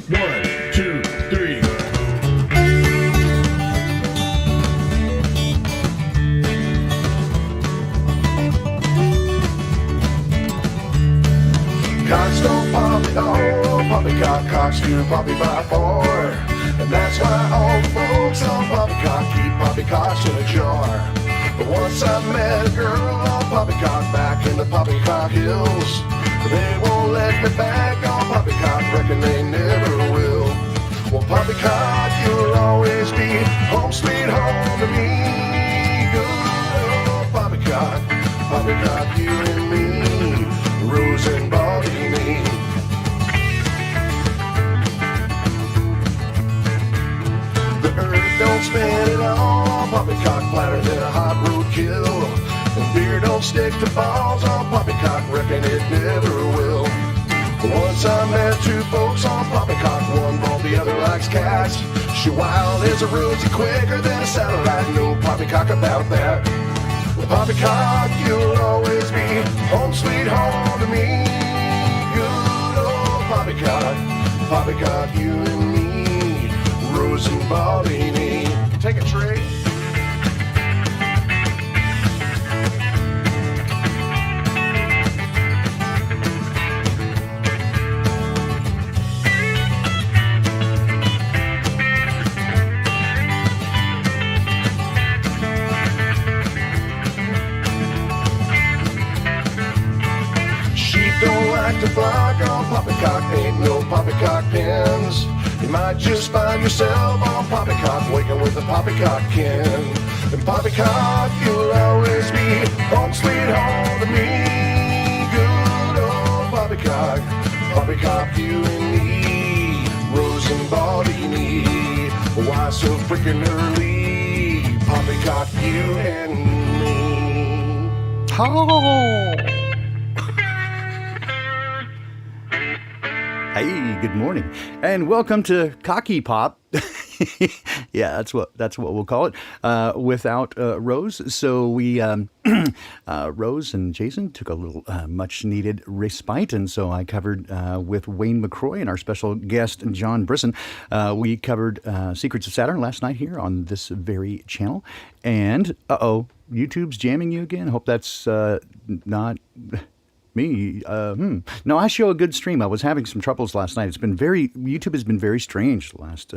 1, 2, 3. Cocks don't poppy, oh, PoppyCock, cocks do poppy by 4. And that's why all the folks on PoppyCock keep poppycocks in a jar. But once I met a girl on PoppyCock back in the PoppyCock hills, they won't let me back on PoppyCock, reckon they never will. Well, PoppyCock, you'll always be home sweet home to me. Good old PoppyCock, PoppyCock, you and me, Rose and Bobby. The earth don't spin at all, PoppyCock flatter than a hot roadkill. And beer don't stick to balls on PoppyCock, reckon it never will. Once I met two folks on PoppyCock, one bald, the other likes cats. She wild as a rosy, quicker than a satellite, no PoppyCock about that. Well, PoppyCock, you'll always be home sweet home to me. Good old PoppyCock, PoppyCock, you and me, Rose and Bobby. Take a trade. Don't like to block on PoppyCock, ain't no PoppyCock pins. You might just find yourself on PoppyCock, waking with a PoppyCock kin. And PoppyCock, you'll always be home sweet home to me. Good old PoppyCock, PoppyCock, you and me, Rose and Baldini. Why so freaking early? PoppyCock, you and me. Oh. Hey, good morning, and welcome to CockyPop. Yeah, that's what we'll call it. Without Rose, so we Rose and Jason took a little much-needed respite, and so I covered with Wayne McCroy and our special guest John Brisson. We covered Secrets of Saturn last night here on this very channel, and YouTube's jamming you again. Hope that's not me. No, I show a good stream. I was having some troubles last night. YouTube has been very strange the last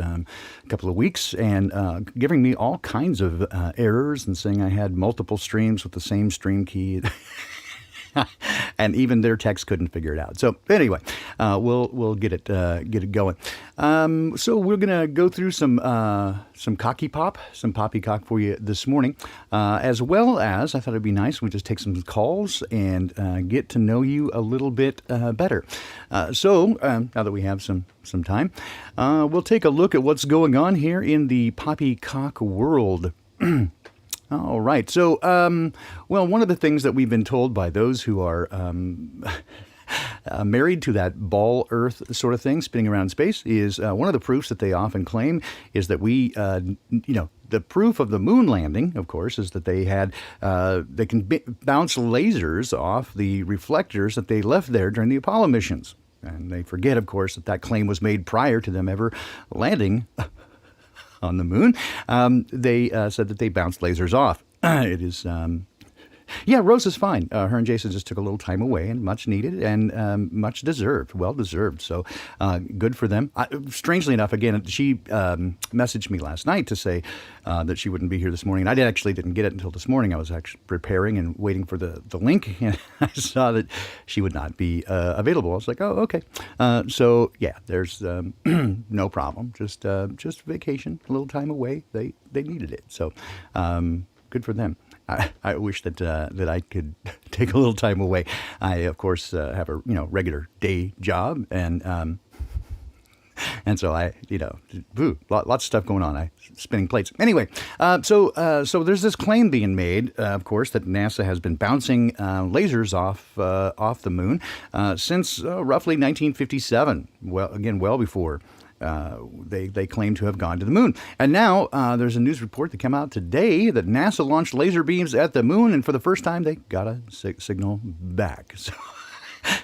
couple of weeks, and giving me all kinds of errors and saying I had multiple streams with the same stream key. And even their techs couldn't figure it out. So anyway, we'll get it going. So we're gonna go through some CockyPop, some PoppyCock for you this morning, as well as I thought it'd be nice we just take some calls and get to know you a little bit better. So now that we have some time, we'll take a look at what's going on here in the PoppyCock world. All right. So, well, one of the things that we've been told by those who are married to that ball Earth sort of thing spinning around space is one of the proofs that they often claim is that we, the proof of the moon landing, of course, is that they can bounce lasers off the reflectors that they left there during the Apollo missions. And they forget, of course, that claim was made prior to them ever landing on the moon. They said that they bounced lasers off. It is, Rose is fine. Her and Jason just took a little time away, and much needed and much deserved, well deserved. So good for them. Strangely enough, again, she messaged me last night to say that she wouldn't be here this morning. And I actually didn't get it until this morning. I was actually preparing and waiting for the link, and I saw that she would not be available. I was like, oh, okay. So yeah, there's no problem. Just vacation, a little time away. They needed it. So good for them. I wish that I could take a little time away. I, of course, have a regular day job, and so I lots of stuff going on. I spinning plates. Anyway, so there's this claim being made, of course, that NASA has been bouncing lasers off the moon since roughly 1957. Well before they claim to have gone to the moon. And now there's a news report that came out today that NASA launched laser beams at the moon, and for the first time they got a signal back.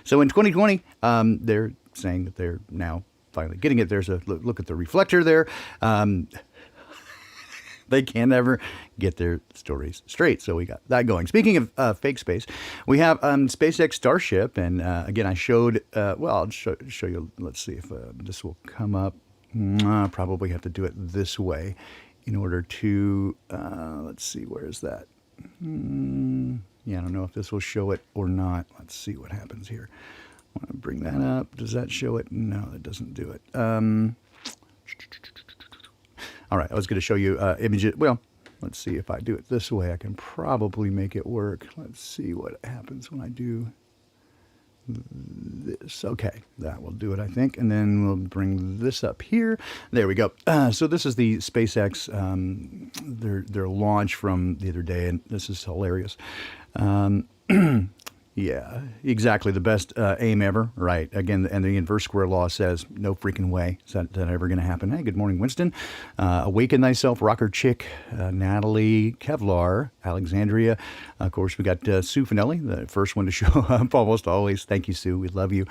So in 2020, they're saying that they're now finally getting it. There's a look at the reflector there. They can never get their stories straight. So we got that going. Speaking of fake space, we have SpaceX Starship. And again, I showed, I'll show you. Let's see if this will come up. I'll probably have to do it this way in order to, let's see, where is that? Yeah, I don't know if this will show it or not. Let's see what happens here. I want to bring that up. Does that show it? No, that doesn't do it. All right, I was going to show you images. Well, let's see if I do it this way. I can probably make it work. Let's see what happens when I do this. Okay, that will do it, I think. And then we'll bring this up here. There we go. So this is the SpaceX, their launch from the other day, and this is hilarious. Yeah, exactly. The best aim ever, right? Again, and the inverse square law says no freaking way is that ever going to happen. Hey, good morning, Winston. Awaken Thyself, Rocker Chick, Natalie, Kevlar, Alexandria. Of course, we got Sue Finelli, the first one to show up almost always. Thank you, Sue. We love you.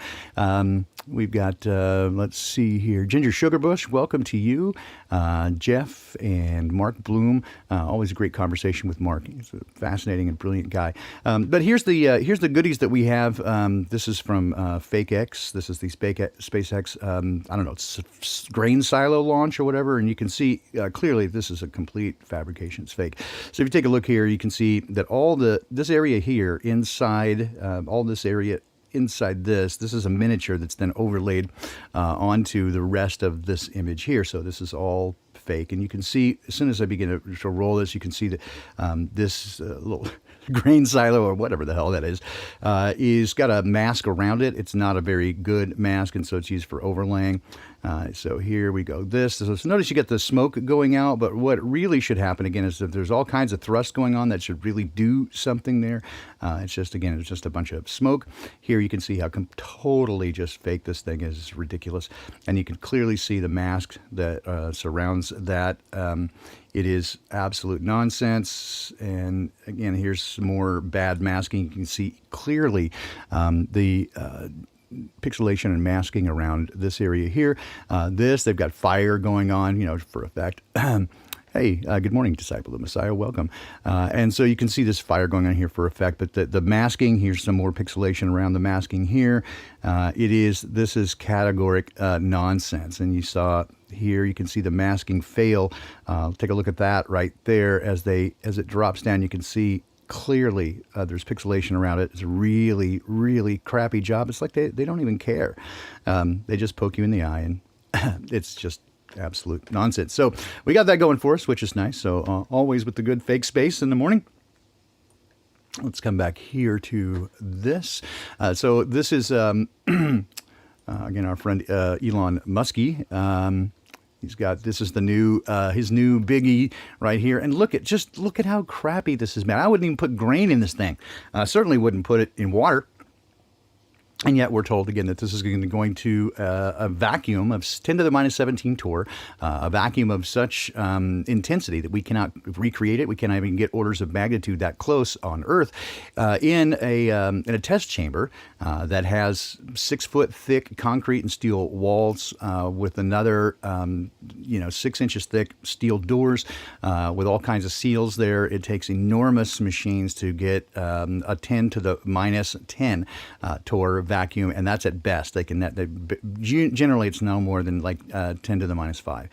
We've got, let's see here, Ginger Sugarbush. Welcome to you. Jeff and Mark Bloom. Always a great conversation with Mark. He's a fascinating and brilliant guy. But here's the goodies that we have. This is from FakeX. This is the SpaceX, I don't know, it's grain silo launch or whatever. And you can see clearly this is a complete fabrication. It's fake. So if you take a look here, you can see that this area here inside, all this area inside this is a miniature that's then overlaid onto the rest of this image here. So this is all fake. And you can see, as soon as I begin to roll this, you can see that this little grain silo or whatever the hell that is got a mask around it. It's not a very good mask, and so it's used for overlaying. So here we go. So notice you get the smoke going out, but what really should happen again is that there's all kinds of thrust going on that should really do something there. It's just a bunch of smoke. Here you can see how totally just fake this thing is. It's ridiculous. And you can clearly see the mask that surrounds that. It is absolute nonsense. And again, here's some more bad masking. You can see clearly the pixelation and masking around this area here. They've got fire going on, for effect. Hey, good morning, Disciple of Messiah. Welcome. And so you can see this fire going on here for effect, but the masking, here's some more pixelation around the masking here. This is categoric nonsense. And you saw here, you can see the masking fail. Take a look at that right there. As it drops down, you can see clearly there's pixelation around it. It's a really, really crappy job. It's like they don't even care. They just poke you in the eye, and it's just absolute nonsense. So we got that going for us, which is nice. So always with the good fake space in the morning. Let's come back here to this. So this is, again, our friend Elon Muskie. This is his new biggie right here. And look at how crappy this is, man. I wouldn't even put grain in this thing. Certainly wouldn't put it in water. And yet we're told again that this is going to a vacuum of 10 to the minus 17 torr, a vacuum of such intensity that we cannot recreate it. We cannot even get orders of magnitude that close on Earth in a test chamber that has 6 foot thick concrete and steel walls with another 6 inches thick steel doors with all kinds of seals there. It takes enormous machines to get a 10 to the minus 10 torr vacuum, and that's at best. Generally it's no more than like 10 to the minus 5.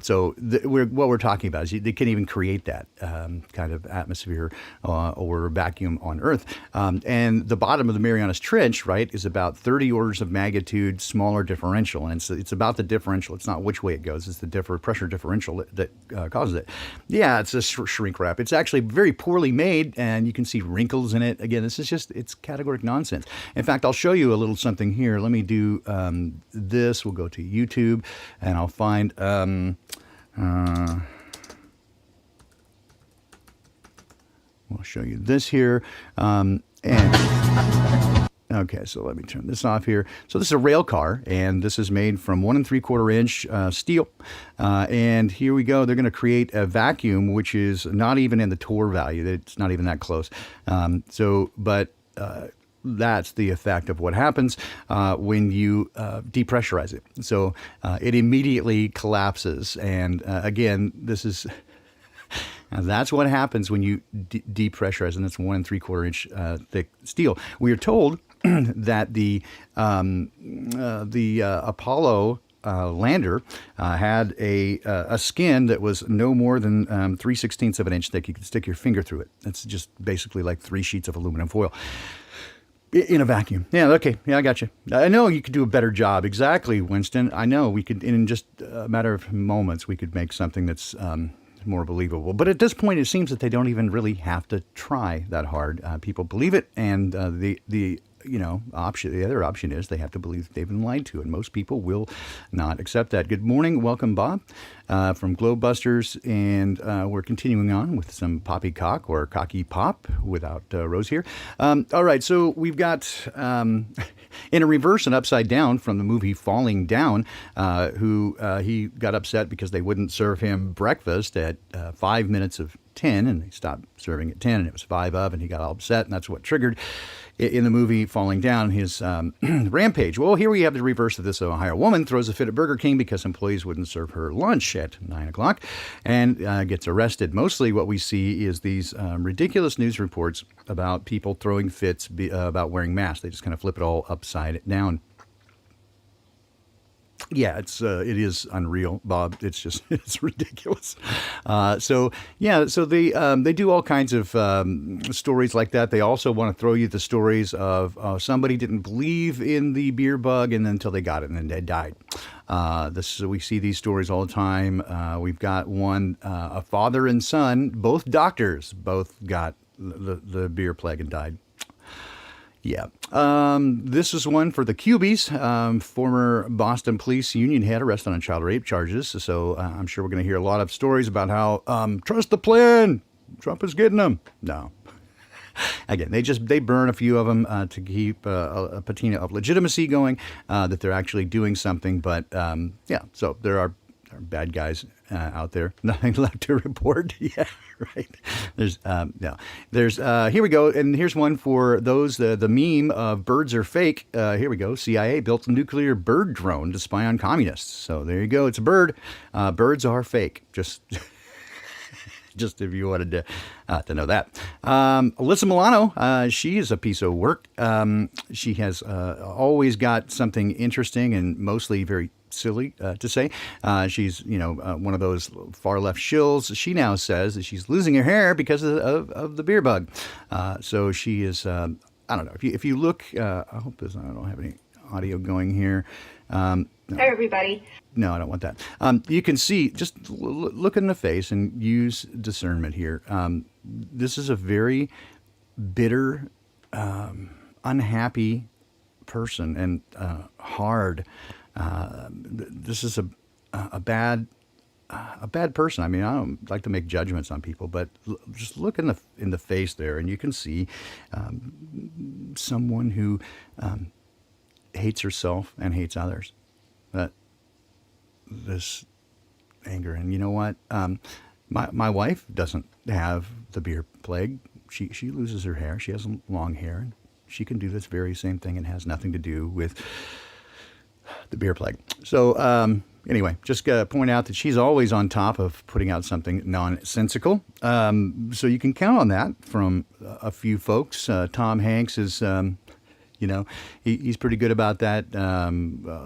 So what we're talking about is they can't even create that kind of atmosphere or vacuum on Earth. And the bottom of the Marianas Trench, right, is about 30 orders of magnitude smaller differential, and it's about the differential. It's not which way it goes. It's the pressure differential that causes it. Yeah, it's a shrink wrap. It's actually very poorly made, and you can see wrinkles in it. Again, it's categoric nonsense. In fact, I'll show you a little something here. Let me do this. We'll go to YouTube, and I'll find... we'll show you this here. Okay, so let me turn this off here. So this is a rail car, and this is made from 1 3/4 inch steel. And here we go. They're going to create a vacuum, which is not even in the torr value. It's not even that close. That's the effect of what happens when you depressurize it. So it immediately collapses. And again, this is that's what happens when you depressurize, and that's 1 3/4 inch thick steel. We are told that the Apollo lander had a skin that was no more than 3/16 of an inch thick. You could stick your finger through it. It's just basically like 3 sheets of aluminum foil in a vacuum. Yeah, okay. Yeah, I got you. I know you could do a better job. Exactly, Winston. I know we could, in just a matter of moments, we could make something that's more believable. But at this point, it seems that they don't even really have to try that hard. People believe it, and the other option is they have to believe they've been lied to, and most people will not accept that. Good morning. Welcome, Bob, from Globebusters, and we're continuing on with some PoppyCock or CockyPop without Rose here. All right, so we've got in a reverse and upside down from the movie Falling Down, who he got upset because they wouldn't serve him breakfast at 5 minutes of 10, and they stopped serving at 10, and it was 5 of, and he got all upset, and that's what triggered in the movie Falling Down his rampage. Well, here we have the reverse of this. Ohio woman throws a fit at Burger King because employees wouldn't serve her lunch at 9 o'clock and gets arrested. Mostly what we see is these ridiculous news reports about people throwing fits about wearing masks. They just kind of flip it all upside down. Yeah, it is unreal, Bob. It's just it's ridiculous. So they do all kinds of stories like that. They also want to throw you the stories of somebody didn't believe in the beer bug and then until they got it and then they died. We see these stories all the time. We've got one, a father and son, both doctors, both got the beer plague and died. Yeah. This is one for the Cubies. Former Boston Police Union head arrested on child rape charges. So I'm sure we're going to hear a lot of stories about how trust the plan. Trump is getting them. No. Again, they burn a few of them to keep a patina of legitimacy going, that they're actually doing something. But so there are bad guys out there. Nothing left to report. Yeah, right. There's here we go, and here's one for those the meme of birds are fake. Here we go. CIA built a nuclear bird drone to spy on communists. So there you go. It's a bird. Birds are fake. Just if you wanted to know that. Alyssa Milano, she is a piece of work. She has always got something interesting and mostly very silly to say. She's one of those far left shills. She now says that she's losing her hair because of the beer bug. So she is. I don't know if you look. I hope I don't have any audio going here. No. Hi, everybody. No, I don't want that. You can see, just look in the face and use discernment here. This is a very bitter, unhappy person and hard. This is a bad person. I mean, I don't like to make judgments on people, but just look in the face there, and you can see someone who hates herself and hates others. But this anger, and you know what? My wife doesn't have the beer plague. She loses her hair. She has long hair, and she can do this very same thing and has nothing to do with the beer plague. So anyway, just point out that she's always on top of putting out something nonsensical. So you can count on that from a few folks. Tom Hanks is, he's pretty good about that.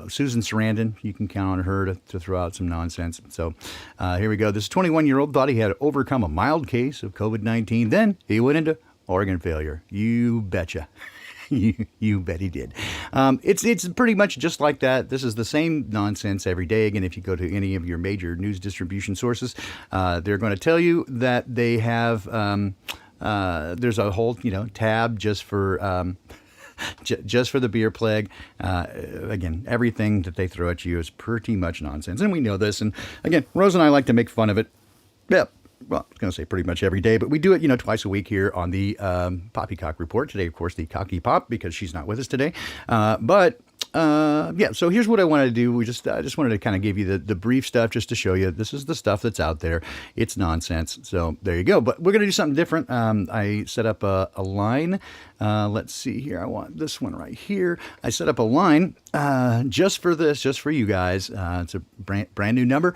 Susan Sarandon, you can count on her to throw out some nonsense. So here we go. This 21-year-old thought he had overcome a mild case of COVID-19. Then he went into organ failure. You betcha. You bet he did. It's pretty much just like that. This is the same nonsense every day. Again, if you go to any of your major news distribution sources, they're going to tell you that they have there's a whole tab just for just for the beer plague. Again, everything that they throw at you is pretty much nonsense, and we know this. And again, Rose and I like to make fun of it. Yeah. Well, I was going to say pretty much every day, but we do it, twice a week here on the PoppyCock Report. Today, of course, the Cocky Pop, because she's not with us today. But yeah. So here's what I wanted to do. I just wanted to kind of give you the brief stuff just to show you this is the stuff that's out there. It's nonsense. So there you go. But we're gonna do something different. I set up a line. Let's see here. I want this one right here. I set up a line just for this, just for you guys. It's a brand new number.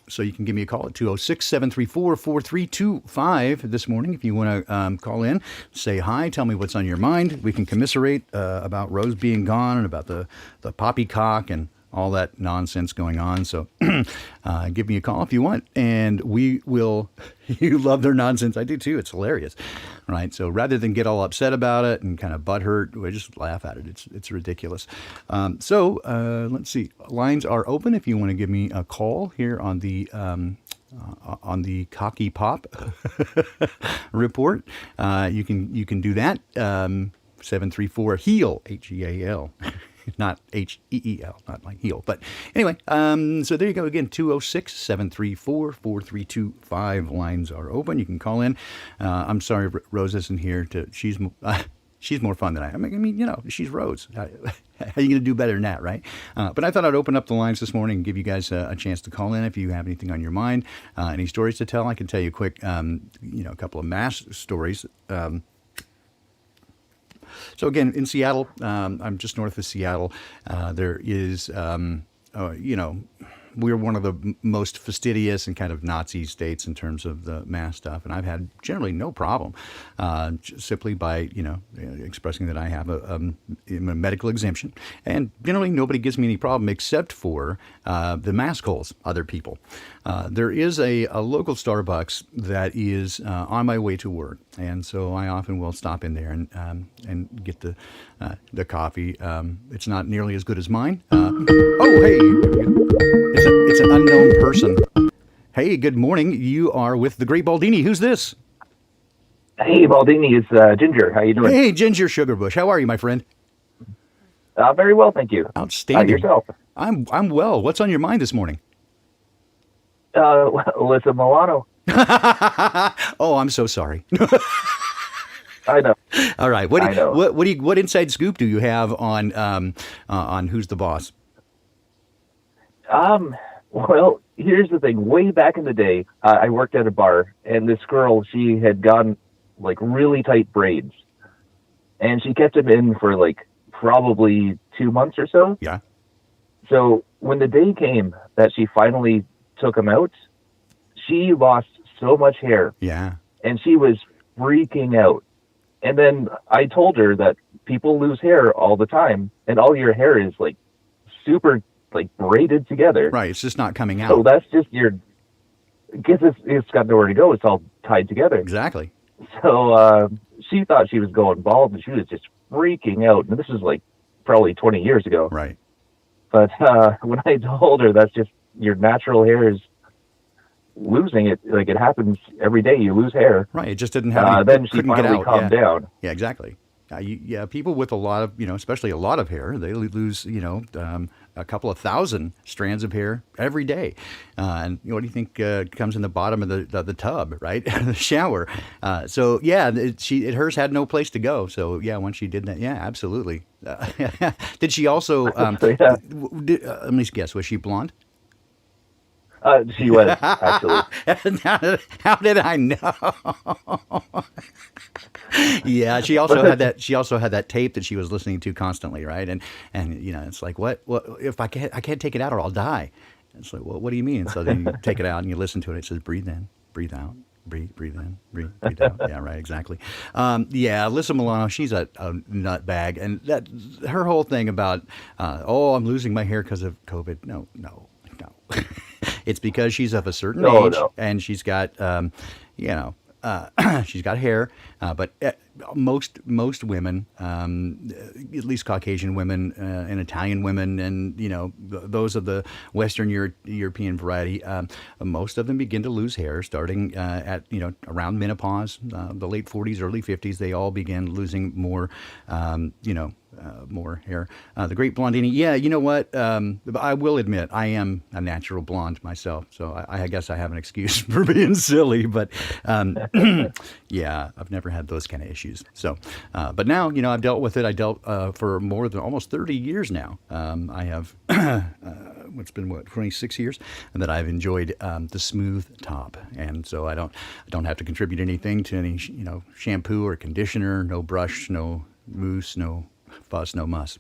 So you can give me a call at 206-734-4325 this morning if you want to call in, say hi, tell me what's on your mind. We can commiserate about Rose being gone and about the PoppyCock and all that nonsense going on. So give me a call if you want, and we will. You love their nonsense. I do too. It's hilarious, right? So rather than get all upset about it and kind of butthurt, we just laugh at it. It's ridiculous. So let's see. Lines are open if you want to give me a call here on the CockyPop Report. You can do that. 734 HEAL, HEAL. Not HEEL, not like heel. But anyway, so there you go again, 206-734-4325. Lines are open. You can call in. I'm sorry Rose isn't here. She's more fun than I am. I mean, you know, she's Rose. How are you going to do better than that, right? But I thought I'd open up the lines this morning and give you guys a chance to call in if you have anything on your mind, any stories to tell. I can tell you quick, a couple of mass stories. So again, in Seattle, I'm just north of Seattle. There is, we're one of the most fastidious and kind of Nazi states in terms of the mask stuff, and I've had generally no problem, simply by expressing that I have a medical exemption, and generally nobody gives me any problem except for the mask holes, other people. There is a local Starbucks that is on my way to work, and so I often will stop in there and get the coffee. It's not nearly as good as mine. Oh, hey. It's an unknown person. Hey, good morning. You are with the Great Baldini. Who's this? Hey, Baldini, it's Ginger. How you doing? Hey, Ginger Sugarbush. How are you, my friend? Very well, thank you. Outstanding. Yourself? I'm well. What's on your mind this morning? Alyssa Milano. Oh, I'm so sorry. I know. All right. What inside scoop do you have on Who's the Boss? Well, here's the thing. Way back in the day, I worked at a bar, and this girl, she had gotten like really tight braids, and she kept them in for like probably 2 months or so. Yeah. So when the day came that she finally took them out, she lost so much hair. Yeah. And she was freaking out. And then I told her that people lose hair all the time, and all your hair is like super like braided together. Right. It's just not coming out. So that's just it's got nowhere to go. It's all tied together. Exactly. So she thought she was going bald, and she was just freaking out. And this is like probably 20 years ago. Right. But when I told her that's just your natural hair is losing it, like it happens every day, you lose hair. Right. It just didn't have then she finally calmed down. Yeah, exactly. People with a lot of, especially a lot of hair, they lose, a couple of thousand strands of hair every day. And what do you think comes in the bottom of the tub, right? The shower. So yeah, hers had no place to go. So yeah, once she did that, yeah, absolutely. Did she also? Let me guess. Was she blonde? She was, actually. How did I know? Yeah, she also had that. She also had that tape that she was listening to constantly, right? And it's like, what if I can't take it out or I'll die? It's like, well, what do you mean? So then you take it out and you listen to it. It says, breathe in, breathe out. Breathe in, breathe out. Yeah, right, exactly. Alyssa Milano, she's a nut bag, and that her whole thing about, I'm losing my hair because of COVID. No. It's because she's of a certain age, and she's got, she's got hair. But most women, at least Caucasian women and Italian women, and those of the Western European variety, most of them begin to lose hair starting at around menopause, the late 40s, early 50s. They all begin losing more, more hair. The Great Blondini. Yeah, you know what? I will admit I am a natural blonde myself, so I guess I have an excuse for being silly. But yeah, I've never had those kind of issues. So, but now I've dealt with it. I dealt for more than almost 30 years now. I have. It's been 26 years that I've enjoyed the smooth top, and so I don't have to contribute anything to any shampoo or conditioner, no brush, no mousse, no fuss, no muss.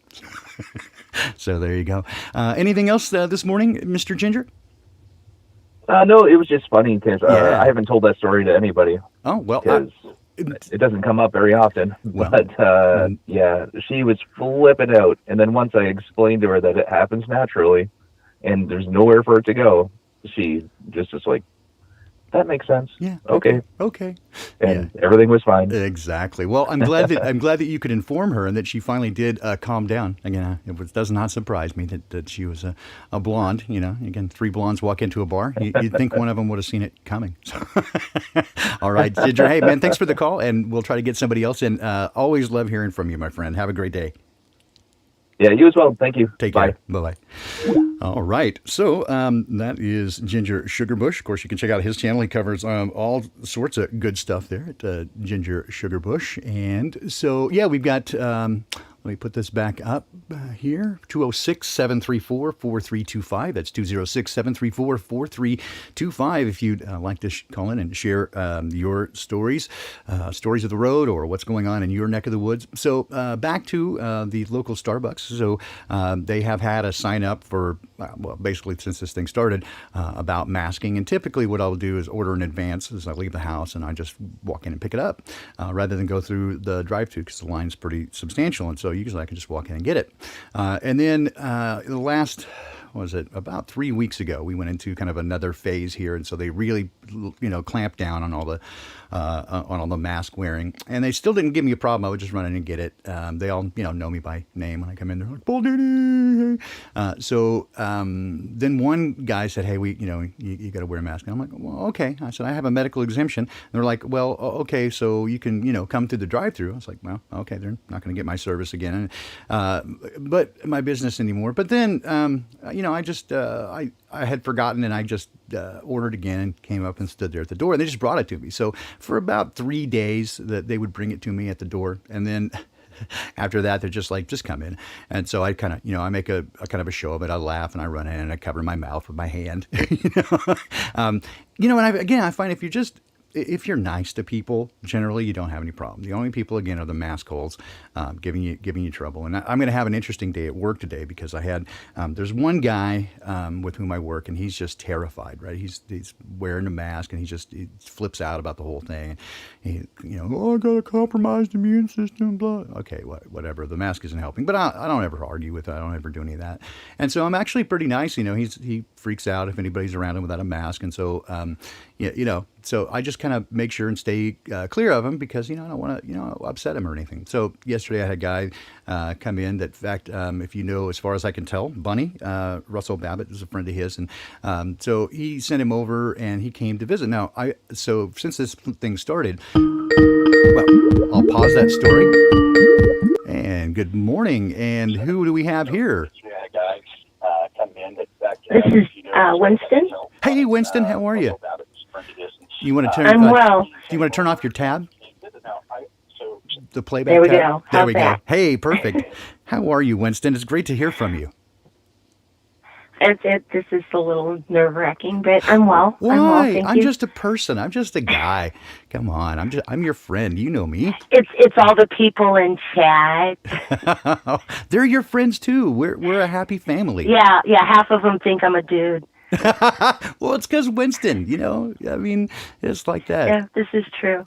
So there you go. Anything else this morning, Mr. Ginger? No, it was just funny because Yeah. I haven't told that story to anybody Oh well, because it doesn't come up very often. Well, But yeah, she was flipping out, and then once I explained to her that it happens naturally, and there's nowhere for it to go, she just was like, "That makes sense." yeah. Okay. Okay. And everything was fine. Exactly. Well, I'm glad that you could inform her and that she finally did calm down. Again, does not surprise me that she was a blonde. Again, 3 blondes walk into a bar. You'd think one of them would have seen it coming. So. All right, Ginger. Hey, man, thanks for the call, and we'll try to get somebody else in. Always love hearing from you, my friend. Have a great day. Yeah, you as well. Thank you. Take Bye. care. Bye-bye. All right. So that is Ginger Sugarbush. Of course, you can check out his channel. He covers all sorts of good stuff there at Ginger Sugarbush. And so, yeah, we've got... let me put this back up here. 206-734-4325. That's 206-734-4325. If you'd like to call in and share your stories of the road or what's going on in your neck of the woods. So back to the local Starbucks. So they have had a sign up for, basically since this thing started, about masking. And typically what I'll do is order in advance as I leave the house and I just walk in and pick it up rather than go through the drive-thru because the line's pretty substantial. And so usually I can just walk in and get it. And then the last, about 3 weeks ago, we went into kind of another phase here. And so they really, clamped down on all the mask wearing. And they still didn't give me a problem. I would just run in and get it. They all, know me by name when I come in. They're like, Baldini. So then one guy said, hey, you got to wear a mask. And I'm like, well, okay. I said, I have a medical exemption. And they're like, well, okay, so you can, come through the drive-thru. I was like, well, okay, they're not going to get my service again. But my business anymore. But then, I just, I had forgotten and I just ordered again and came up and stood there at the door and they just brought it to me. So for about 3 days that they would bring it to me at the door. And then after that, they're just like, just come in. And so I kind of, I make a kind of a show of it. I laugh and I run in and I cover my mouth with my hand, and I find if you're nice to people, generally you don't have any problem. The only people, again, are the mask holes giving you trouble. And I'm going to have an interesting day at work today because I had there's one guy with whom I work and he's just terrified, right? He's wearing a mask and he flips out about the whole thing. He, I got a compromised immune system, blah. Okay, whatever. The mask isn't helping, but I don't ever argue with it. I don't ever do any of that. And so I'm actually pretty nice. He freaks out if anybody's around him without a mask, and so so I just kind of make sure and stay clear of him because, I don't want to, upset him or anything. So yesterday I had a guy come in that, in fact, if as far as I can tell, Bunny, Russell Babbitt is a friend of his. And so he sent him over and he came to visit. Now, so since this thing started, I'll pause that story. And good morning. And who do we have here? This is Winston. Hey, Winston, how are you? You want to turn? I'm well. Do you want to turn off your tab? The playback There we tab? go. There How's we go. that? Hey, perfect. How are you, Winston? It's great to hear from you. This is a little nerve-wracking, but I'm well. Why? I'm well, thank I'm you. just a person. I'm just a guy. Come on. I'm your friend. You know me. It's all the people in chat. They're your friends too. We're a happy family. Yeah. Half of them think I'm a dude. Well, it's because Winston. It's like that. Yeah, this is true.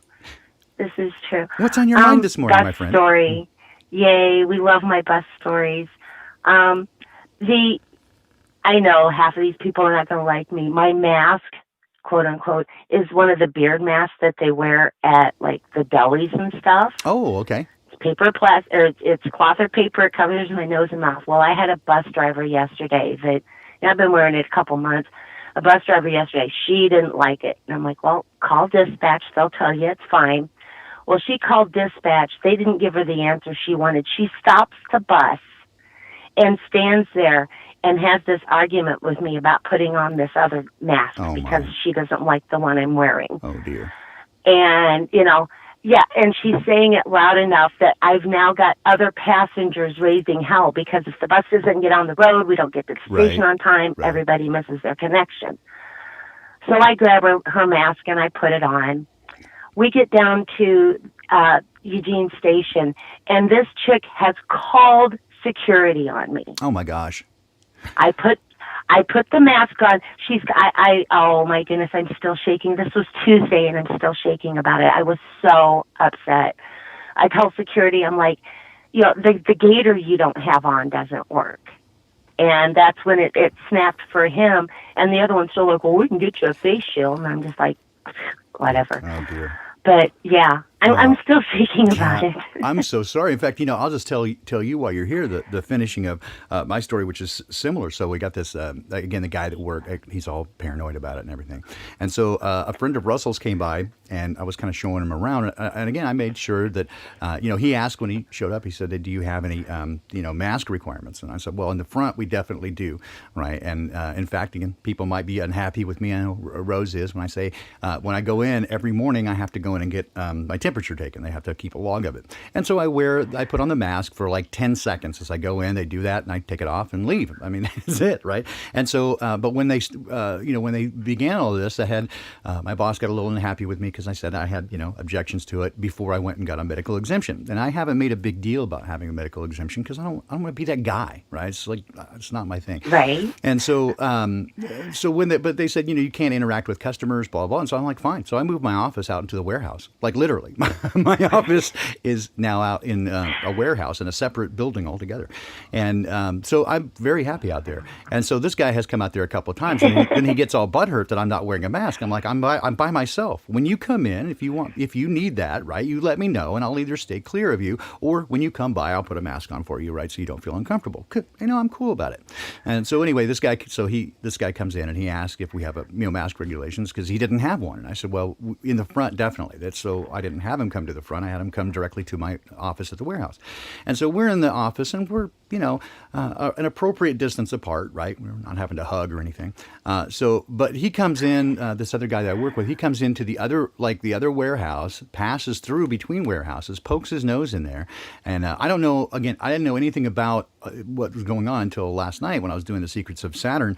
What's on your mind this morning, bus my friend? Story. Yay! We love my bus stories. I know half of these people are not going to like me. My mask, quote unquote, is one of the beard masks that they wear at like the delis and stuff. Oh, okay. It's it's cloth or paper. It covers my nose and mouth. Well, I had a bus driver yesterday that I've been wearing it a couple months. A bus driver yesterday, she didn't like it. And I'm like, well, call dispatch. They'll tell you it's fine. Well, she called dispatch. They didn't give her the answer she wanted. She stops the bus and stands there and has this argument with me about putting on this other mask because she doesn't like the one I'm wearing. Oh, dear. And, you know, yeah, and she's saying it loud enough that I've now got other passengers raising hell because if the bus doesn't get on the road, we don't get to the station on time, everybody misses their connection. So I grab her mask and I put it on. We get down to Eugene Station, and this chick has called security on me. Oh, my gosh. I put the mask on. Oh my goodness, I'm still shaking. This was Tuesday and I'm still shaking about it. I was so upset. I tell security, I'm like, you know, the gaiter you don't have on doesn't work. And that's when it snapped for him. And the other one's still like, well, we can get you a face shield. And I'm just like, whatever. Oh, dear. But yeah, I'm still shaking about it. I'm so sorry. In fact, you know, I'll just tell you while you're here the finishing of my story, which is similar. So we got this again, the guy that worked. He's all paranoid about it and everything. And so a friend of Russell's came by, and I was kind of showing him around. And again, I made sure that you know, he asked when he showed up. He said, "Do you have any you know, mask requirements?" And I said, "Well, in the front, we definitely do, right?" And in fact, again, people might be unhappy with me. I know Rose is when I say when I go in every morning, I have to go in and get my temperature taken. They have to keep a log of it. And so I put on the mask for like 10 seconds as I go in. They do that, and I take it off and leave. I mean, that's it, right? And so, but when they, you know, when they began all of this, I had my boss got a little unhappy with me because I said I had, you know, objections to it before I went and got a medical exemption. And I haven't made a big deal about having a medical exemption because I don't want to be that guy, right? It's like it's not my thing, right? And so, but they said, you know, you can't interact with customers, blah blah. And so I'm like, fine. So I moved my office out into the warehouse, like literally. My office is now out in a warehouse in a separate building altogether. And so I'm very happy out there. And so this guy has come out there a couple of times, and then he gets all butthurt that I'm not wearing a mask. I'm like, I'm by myself. When you come in, if you need that, right, you let me know, and I'll either stay clear of you, or when you come by, I'll put a mask on for you, right, so you don't feel uncomfortable. You know, I'm cool about it. And so anyway, this guy comes in and he asks if we have mask regulations because he didn't have one. And I said, well, in the front, definitely. So I didn't have him come to the front. I had him come directly to my office at the warehouse. And so we're in the office and we're, you know, an appropriate distance apart, right? We're not having to hug or anything. But he comes in, this other guy that I work with, he comes into the other warehouse, passes through between warehouses, pokes his nose in there. And I don't know, again, I didn't know anything about what was going on until last night when I was doing the Secrets of Saturn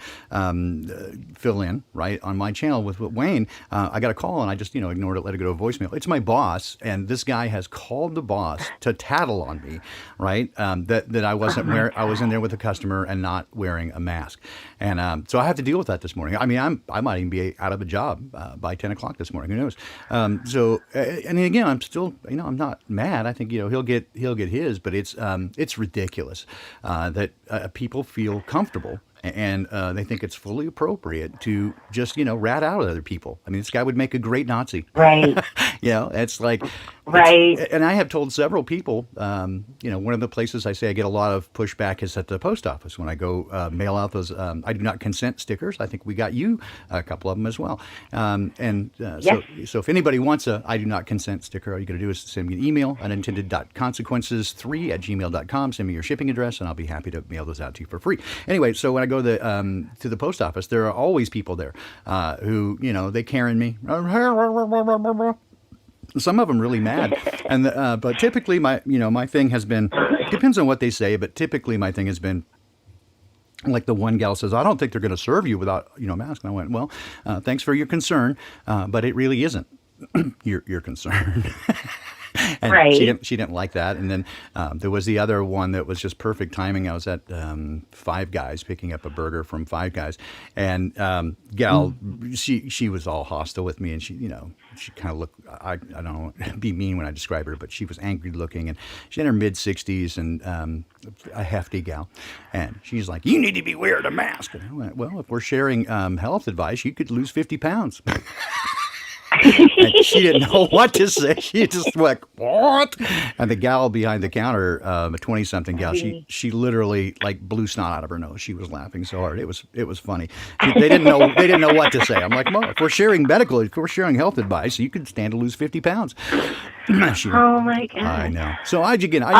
fill in, right, on my channel with Wayne. I got a call and I just, you know, ignored it, let it go to voicemail. It's my boss, and this guy has called the boss to tattle on me, right, that I wasn't I was in there with a customer and not wearing a mask. And so I have to deal with that this morning. I mean, I might even be out of a job by 10 o'clock this morning. Who knows? And again, I'm still, you know, I'm not mad. I think, you know, he'll get his, but it's ridiculous that people feel comfortable and they think it's fully appropriate to just, you know, rat out at other people. I mean, this guy would make a great Nazi. Right. You know, it's like, right. And I have told several people, you know, one of the places I say I get a lot of pushback is at the post office when I go mail out those I do not consent stickers. I think we got you a couple of them as well. Yes. So if anybody wants a I do not consent sticker, all you got to do is send me an email, unintended.consequences3@gmail.com. Send me your shipping address, and I'll be happy to mail those out to you for free. Anyway, so when I go to the post office, there are always people there who, you know, they Karen me. Some of them really mad, and but typically my thing has been, depends on what they say, but typically my thing has been, like the one gal says, I don't think they're going to serve you without, you know, a mask. And I went, well, thanks for your concern, but it really isn't your concern. And right. she didn't like that. And then there was the other one that was just perfect timing. I was at Five Guys picking up a burger from Five Guys, and gal, she was all hostile with me, and she, you know, she kind of looked, I don't know, be mean when I describe her, but she was angry looking, and she's in her mid-60s and a hefty gal, and she's like, you need to be wearing a mask. And I went, well, if we're sharing health advice, you could lose 50 pounds. And she didn't know what to say. She just went, what? And the gal behind the counter, a 20-something gal, she literally like blew snot out of her nose. She was laughing so hard. It was funny. They didn't know what to say. I'm like, well, if we're sharing health advice, you could stand to lose 50 pounds. Oh my God! I know. So I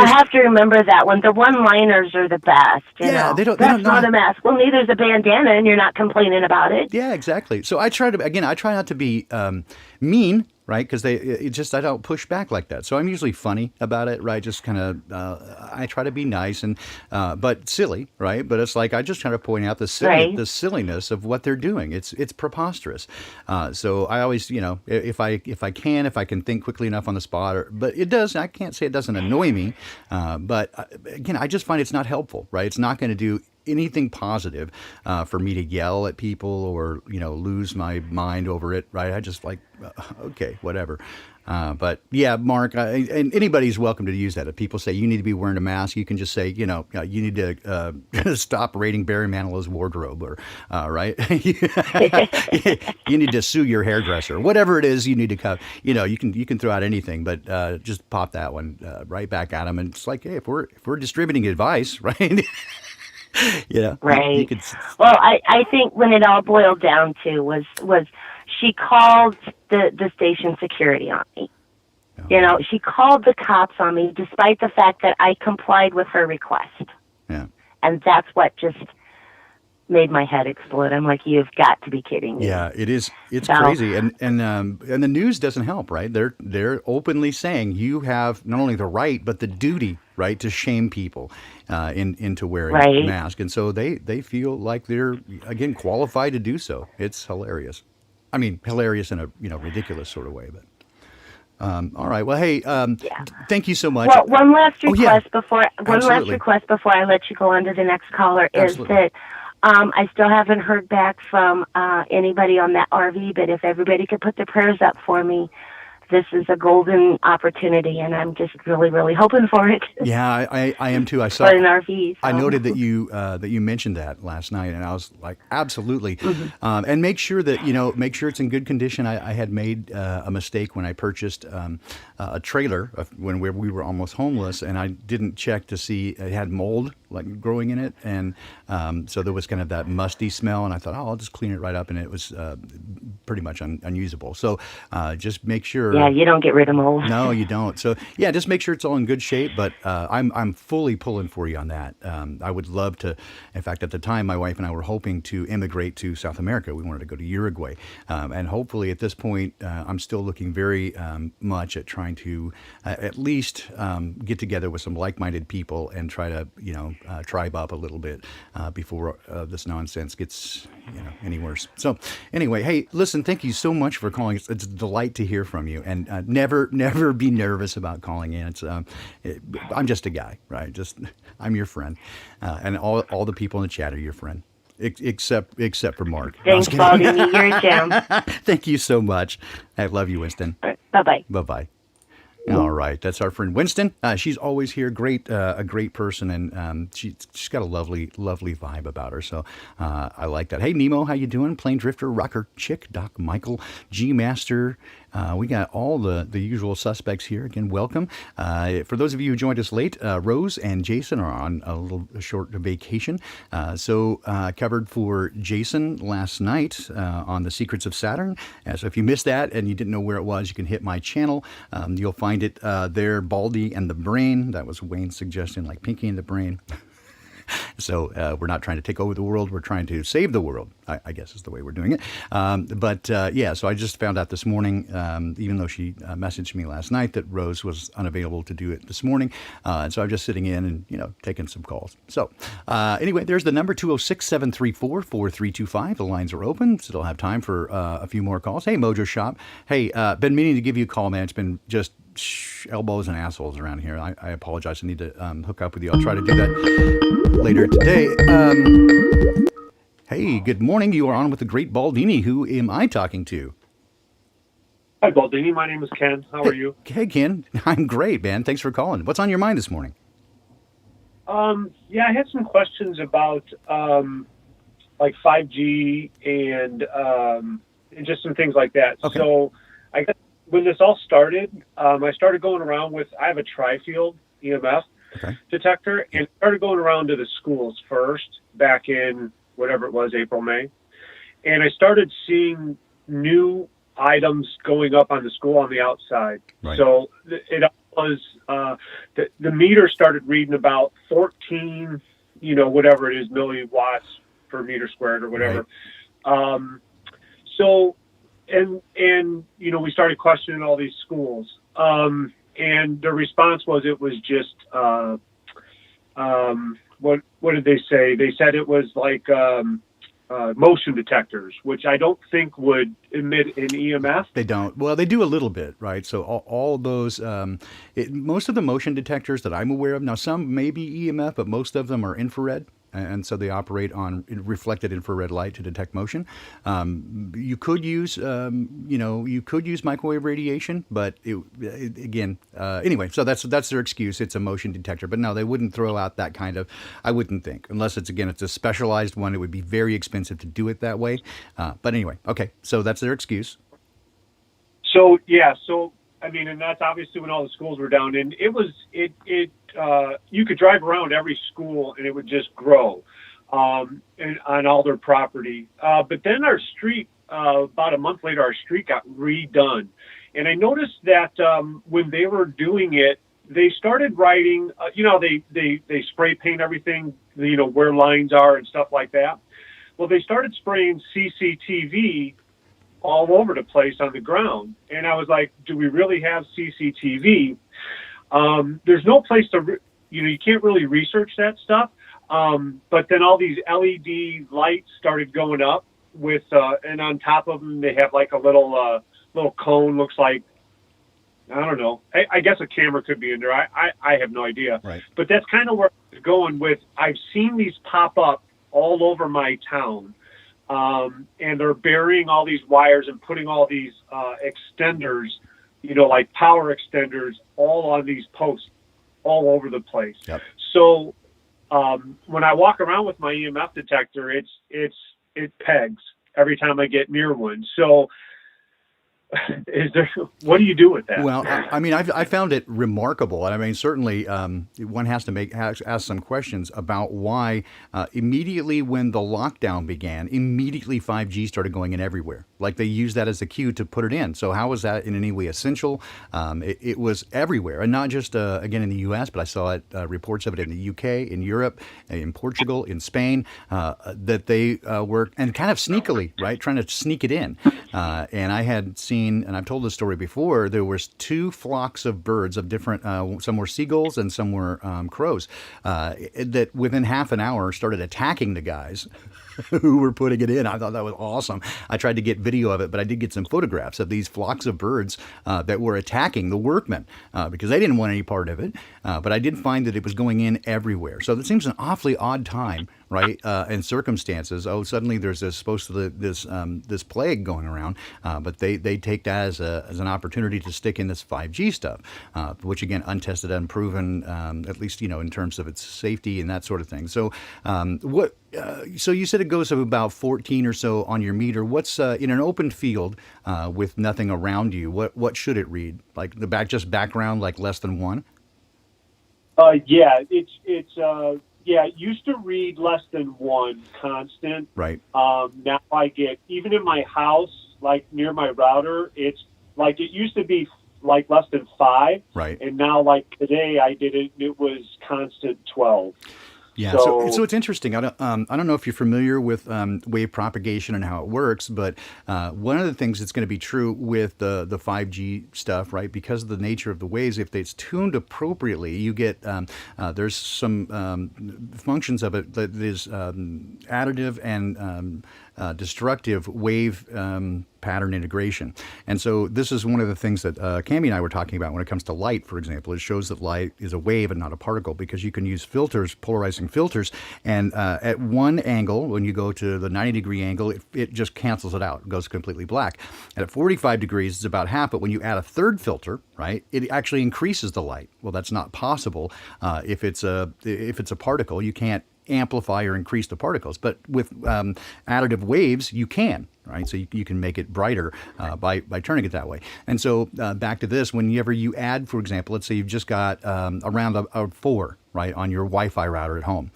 have to remember that one. The one-liners are the best. Yeah, they don't. That's not a mask. Well, neither's a bandana, and you're not complaining about it. Yeah, exactly. So I try not to be mean, right? Because I don't push back like that. So I'm usually funny about it, right? Just kind of, I try to be nice and, but silly, right? But it's like I just try to point out the silliness of what they're doing. It's preposterous. So I always, if I can think quickly enough on the spot, but it does. I can't say it doesn't annoy me, but again, I just find it's not helpful, right? It's not going to do anything positive for me to yell at people or lose my mind over it, right? I just like okay, whatever. But yeah, Mark, and anybody's welcome to use that. If people say you need to be wearing a mask, you can just say you need to stop raiding Barry Manilow's wardrobe, or right? You need to sue your hairdresser, whatever it is you need to cut. You can throw out anything, but just pop that one right back at them, and it's like, hey, if we're distributing advice, right? Right. Well, I think when it all boiled down to was she called the station security on me. Oh. She called the cops on me despite the fact that I complied with her request. Yeah. And that's what just made my head explode. I'm like, you've got to be kidding me. Yeah, it is. It's crazy, and the news doesn't help, right? They're openly saying you have not only the right but the duty, right, to shame people into wearing a mask, and so they feel like they're again qualified to do so. It's hilarious. I mean, hilarious in a ridiculous sort of way, but. All right. Well, hey, thank you so much. Well, one last request before I let you go on to the next caller is that. I still haven't heard back from anybody on that RV, but if everybody could put their prayers up for me, this is a golden opportunity, and I'm just really, really hoping for it. Yeah, I am too. I saw an RV. So. I noted that you mentioned that last night, and I was like, absolutely. Mm-hmm. And make sure it's in good condition. I had made a mistake when I purchased a trailer when we were almost homeless, and I didn't check to see it had mold like growing in it, and so there was kind of that musty smell, and I thought, I'll just clean it right up, and it was pretty much unusable. So just make sure. Yeah, you don't get rid of mold. No, you don't. So yeah, just make sure it's all in good shape. But I'm fully pulling for you on that. I would love to. In fact, at the time, my wife and I were hoping to immigrate to South America. We wanted to go to Uruguay, and hopefully at this point, I'm still looking very much at trying to at least get together with some like-minded people and try to tribe up a little bit before this nonsense gets any worse. So anyway, hey, listen, thank you so much for calling. It's a delight to hear from you. And never be nervous about calling in. I'm just a guy, right? I'm your friend, and all the people in the chat are your friend, except for Mark. Thanks, Baldy. You're a gem. Thank you so much. I love you, Winston. Right, bye-bye. Bye-bye. All right, that's our friend Winston. She's always here, a great person, and she's got a lovely vibe about her. So I like that. Hey, Nemo, how you doing? Plane Drifter, Rocker Chick, Doc Michael, G Master. We got all the usual suspects here. Again, welcome. For those of you who joined us late, Rose and Jason are on a short vacation. So covered for Jason last night on the Secrets of Saturn. So if you missed that and you didn't know where it was, you can hit my channel. You'll find it there, Baldy and the Brain. That was Wayne's suggestion, like Pinky and the Brain. So we're not trying to take over the world. We're trying to save the world, I guess is the way we're doing it. But so I just found out this morning, even though she messaged me last night, that Rose was unavailable to do it this morning. And so I'm just sitting in and, taking some calls. So anyway, there's the number, 206-734-4325. The lines are open. Still have time for a few more calls. Hey, Mojo Shop. Hey, been meaning to give you a call, man. It's been just elbows and assholes around here. I apologize. I need to hook up with you. I'll try to do that later today. Hey, good morning. You are on with the great Baldini. Who am I talking to? Hi, Baldini. My name is Ken. How are you? Hey, Ken. I'm great, man. Thanks for calling. What's on your mind this morning? I had some questions about like 5G and just some things like that. Okay. So I guess when this all started, I started going around with, I have a tri-field EMF detector, and started going around to the schools first back in whatever it was, April, May. And I started seeing new items going up on the school on the outside. Right. So it was, the meter started reading about 14, whatever it is, milliwatts per meter squared or whatever. Right. So, and we started questioning all these schools. And the response was, it was just, what did they say? They said it was like, motion detectors, which I don't think would emit an EMF. They don't. Well, they do a little bit, right? So all those, most of the motion detectors that I'm aware of, now some may be EMF, but most of them are infrared. And so they operate on reflected infrared light to detect motion. You could use, microwave radiation, but anyway. So that's their excuse. It's a motion detector, but no, they wouldn't throw out that kind of. I wouldn't think, unless it's a specialized one. It would be very expensive to do it that way. But anyway, okay. So that's their excuse. So yeah, and that's obviously when all the schools were down, and you could drive around every school and it would just grow, and on all their property. But then our street, about a month later, our street got redone. And I noticed that, when they were doing it, they started writing, they spray paint everything, where lines are and stuff like that. Well, they started spraying CCTV all over the place on the ground. And I was like, do we really have CCTV? There's no place to, you can't really research that stuff. But then all these LED lights started going up with, and on top of them, they have like a little cone, looks like, I don't know. I guess a camera could be in there. I have no idea. Right. But that's kind of where I was going with. I've seen these pop up all over my town. And they're burying all these wires and putting all these extenders, like power extenders, all on these posts all over the place. Yep. So when I walk around with my EMF detector, it pegs every time I get near one. So what do you do with that? Well, I found it remarkable. I mean, certainly one has to ask some questions about why immediately when the lockdown began, immediately 5G started going in everywhere. Like they used that as a cue to put it in. So how was that in any way essential? It was everywhere, and not just again in the U.S., but I saw it reports of it in the U.K., in Europe, in Portugal, in Spain, that they were, and kind of sneakily, right, trying to sneak it in. And I had seen, and I've told this story before, there was 2 flocks of birds of different, some were seagulls and some were crows, that within half an hour started attacking the guys who were putting it in. I thought that was awesome. I tried to get video of it, but I did get some photographs of these flocks of birds that were attacking the workmen because they didn't want any part of it. But I did find that it was going in everywhere. So it seems an awfully odd time, right? And circumstances. Oh, suddenly there's this plague going around, but they take that as an opportunity to stick in this 5G stuff, which again untested, unproven, at least in terms of its safety and that sort of thing. So so you said it goes up about 14 or so on your meter. What's in an open field with nothing around you? What should it read? Like just background, like less than 1? It used to read less than 1 constant. Right. Now I get, even in my house, like near my router, it's like it used to be like less than 5. Right. And now, like today, I did it. It was constant 12. Yeah, so it's interesting. I don't know if you're familiar with wave propagation and how it works, but one of the things that's going to be true with the 5G stuff, right? Because of the nature of the waves, if it's tuned appropriately, you get there's some functions of it that is additive and destructive wave pattern integration. And so this is one of the things that Cami and I were talking about when it comes to light, for example. It shows that light is a wave and not a particle because you can use filters, polarizing filters, and at one angle, when you go to the 90-degree angle, it just cancels it out. It goes completely black. And at 45 degrees, it's about half, but when you add a third filter, right, it actually increases the light. Well, that's not possible if it's a particle. You can't amplify or increase the particles. But with additive waves, you can. Right, so you can make it brighter by turning it that way. And so back to this, whenever you add, for example, let's say you've just got around a 4, right, on your Wi-Fi router at home.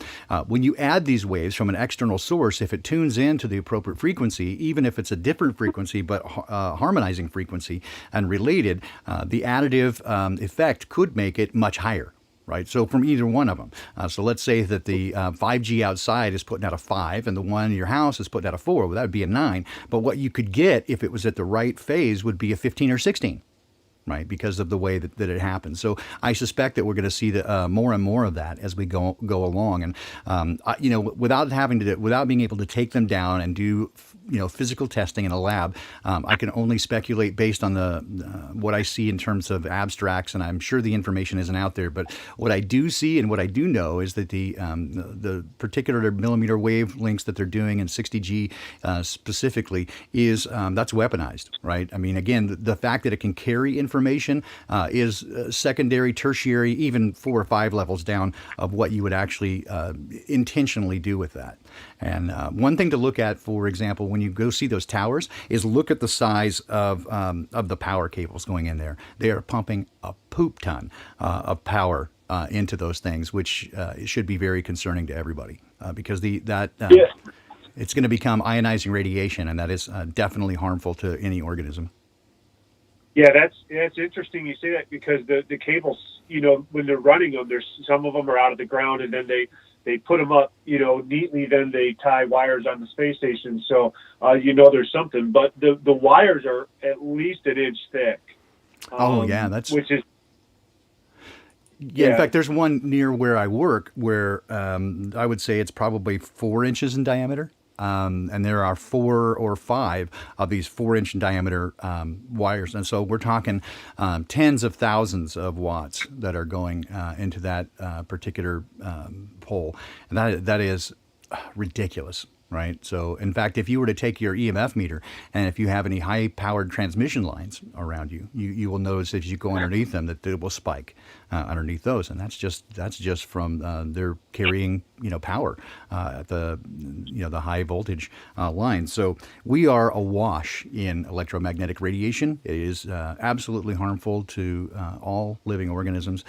When you add these waves from an external source, if it tunes in to the appropriate frequency, even if it's a different frequency but harmonizing frequency and related, the additive effect could make it much higher. Right, so from either one of them. So let's say that the 5G outside is putting out a 5 and the one in your house is putting out a 4. Well, that would be a 9. But what you could get if it was at the right phase would be a 15 or 16. Right, because of the way that it happens. So I suspect that we're going to see more and more of that as we go along. And without being able to take them down and do physical testing in a lab, I can only speculate based on what I see in terms of abstracts, and I'm sure the information isn't out there. But what I do see and what I do know is that the particular millimeter wave lengths that they're doing in 60G specifically is that's weaponized. Right, I mean, again, the fact that it can carry information is secondary, tertiary, even 4 or 5 levels down of what you would actually intentionally do with that. And one thing to look at, for example, when you go see those towers, is look at the size of the power cables going in there. They are pumping a poop ton of power into those things, which should be very concerning to everybody because it's going to become ionizing radiation, and that is definitely harmful to any organism. Yeah, that's interesting you say that because the cables, when they're running them, there's some of them are out of the ground and then they put them up, neatly. Then they tie wires on the space station. So, there's something, but the wires are at least an inch thick. In fact, there's one near where I work where I would say it's probably 4 inches in diameter. And there are 4 or 5 of these 4-inch in diameter wires. And so we're talking tens of thousands of watts that are going into that particular pole. And that is ridiculous. Right. So, in fact, if you were to take your EMF meter and if you have any high powered transmission lines around you, you will notice as you go underneath them that it will spike underneath those. And that's just from their carrying, power at the high voltage lines. So we are awash in electromagnetic radiation. It is absolutely harmful to all living organisms.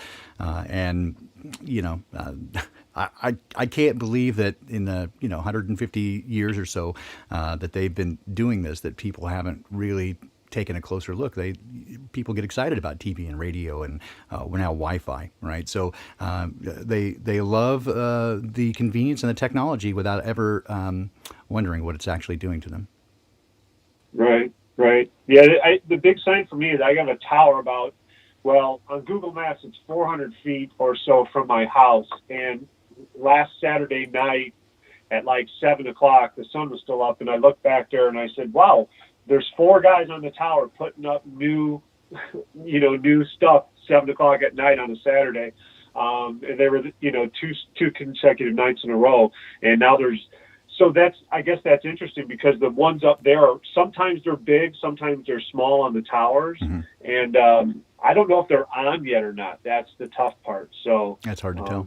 I can't believe that in the 150 years or so that they've been doing this, that people haven't really taken a closer look. People get excited about TV and radio, and we're now Wi-Fi, right? So they love the convenience and the technology without ever wondering what it's actually doing to them. Right. Yeah, the big sign for me is I got a tower on Google Maps it's 400 feet or so from my house, and last Saturday night at like 7 o'clock, the sun was still up, and I looked back there and I said, wow, there's 4 guys on the tower putting up new stuff 7 o'clock at night on a Saturday. And they were, two consecutive nights in a row. And now I guess that's interesting because the ones up there, sometimes they're big, sometimes they're small on the towers. Mm-hmm. And I don't know if they're on yet or not. That's the tough part. So that's hard to tell.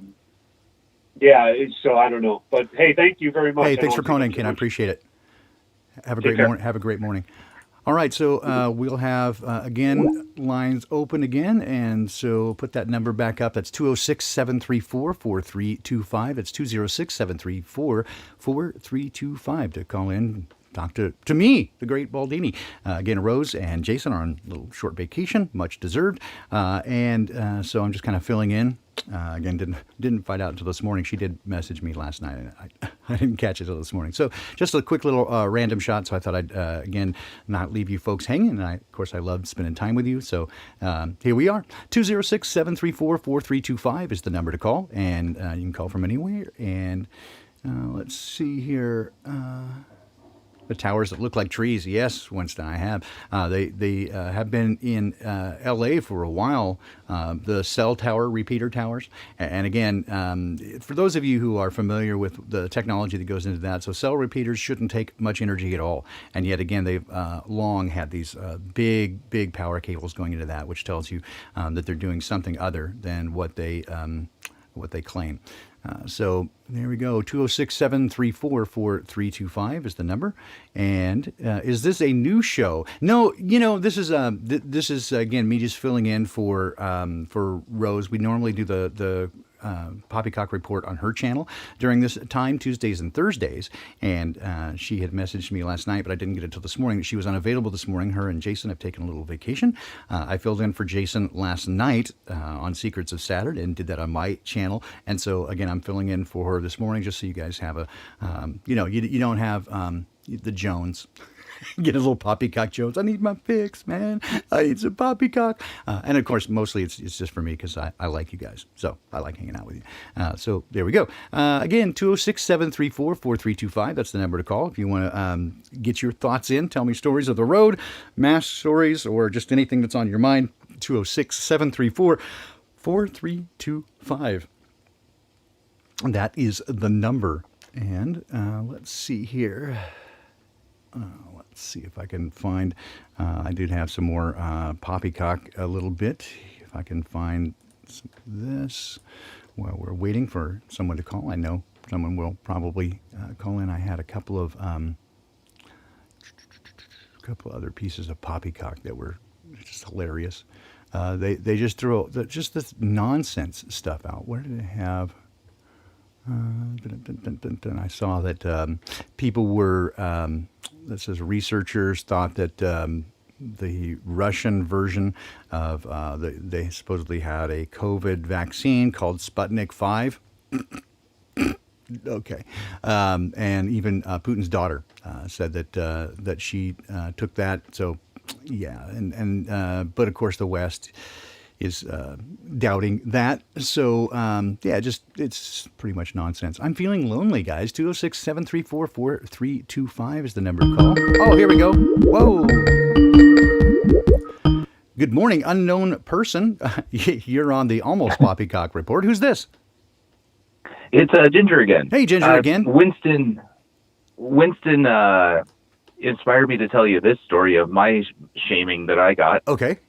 Yeah, so I don't know. But hey, thank you very much. Hey, thanks for calling, Ken. I appreciate it. Have a great morning. Have a great morning. All right, so we'll have, again, lines open again, and so put that number back up. That's 206-734-4325. It's 206-734-4325 to call in. Talk to me, the great Baldini. Again, Rose and Jason are on a little short vacation, much deserved. And so I'm just kind of filling in. Again, didn't find out until this morning. She did message me last night, and I didn't catch it until this morning. So just a quick little random shot. So I thought I'd, again, not leave you folks hanging. And of course, I loved spending time with you. So here we are. 206-734-4325 is the number to call. And you can call from anywhere. And let's see here. The towers that look like trees. Yes, Winston, I have. They have been in L.A. for a while, the cell tower, repeater towers. And again, for those of you who are familiar with the technology that goes into that, so cell repeaters shouldn't take much energy at all. And yet again, they've long had these big power cables going into that, which tells you that they're doing something other than what they claim. So there we go. 206-734-4325 is the number. And is this a new show? No, this is again me just filling in for Rose. We normally do the PoppyCock Report on her channel during this time, Tuesdays and Thursdays. And she had messaged me last night, but I didn't get it till this morning. She was unavailable this morning. Her and Jason have taken a little vacation. I filled in for Jason last night on Secrets of Saturn and did that on my channel. And so, again, I'm filling in for her this morning just so you guys have a, you don't have the Jones. Get a little Poppycock Jones. I need my fix, man. I need some Poppycock. And of course, mostly it's just for me because I like you guys. So I like hanging out with you. So there we go. Again, 206-734-4325. That's the number to call if you want to get your thoughts in. Tell me stories of the road, mass stories, or just anything that's on your mind. 206-734-4325. That is the number. And let's see here. Let's see if I can find, I did have some more Poppycock a little bit. If I can find some of this while we're waiting for someone to call. I know someone will probably call in. I had a couple of other pieces of Poppycock that were just hilarious. They just throw just this nonsense stuff out. Where do they have? I saw that people were, this says researchers thought that the Russian version of, they supposedly had a COVID vaccine called Sputnik 5. Okay. And even Putin's daughter said that she took that. So, yeah. But of course the West is doubting that. So, it's pretty much nonsense. I'm feeling lonely, guys. 206-734-4325 is the number to call. Oh, here we go. Whoa. Good morning, unknown person. You're on the Almost Poppycock Report. Who's this? It's Ginger again. Hey, Ginger again. Winston inspired me to tell you this story of my shaming that I got. Okay.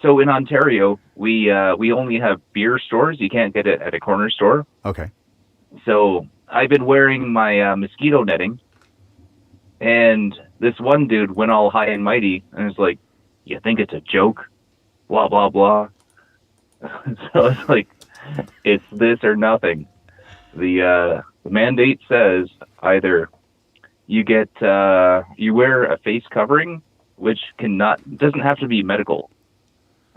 So in Ontario, we only have beer stores. You can't get it at a corner store. Okay. So I've been wearing my mosquito netting, and this one dude went all high and mighty and was like, "You think it's a joke? Blah blah blah." So it's like, it's this or nothing. The mandate says either you get you wear a face covering, which doesn't have to be medical.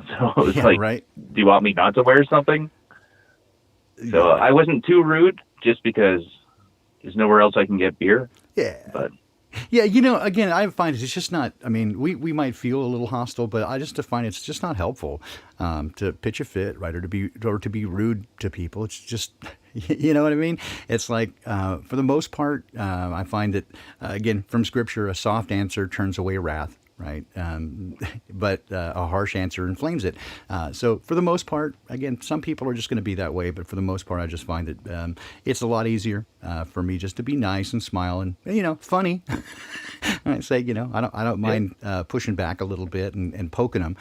So it's right. Do you want me not to wear something? So I wasn't too rude just because there's nowhere else I can get beer. Yeah. But yeah, again, I find it's just not, I mean, we might feel a little hostile, but I just find it's just not helpful to pitch a fit, right? Or to be rude to people. It's just, you know what I mean? It's like, for the most part, I find that, again, from scripture, a soft answer turns away wrath. Right. But a harsh answer inflames it. So for the most part, again, some people are just going to be that way. But for the most part, I just find that it's a lot easier for me just to be nice and smile and, funny. I say, I don't mind pushing back a little bit and poking them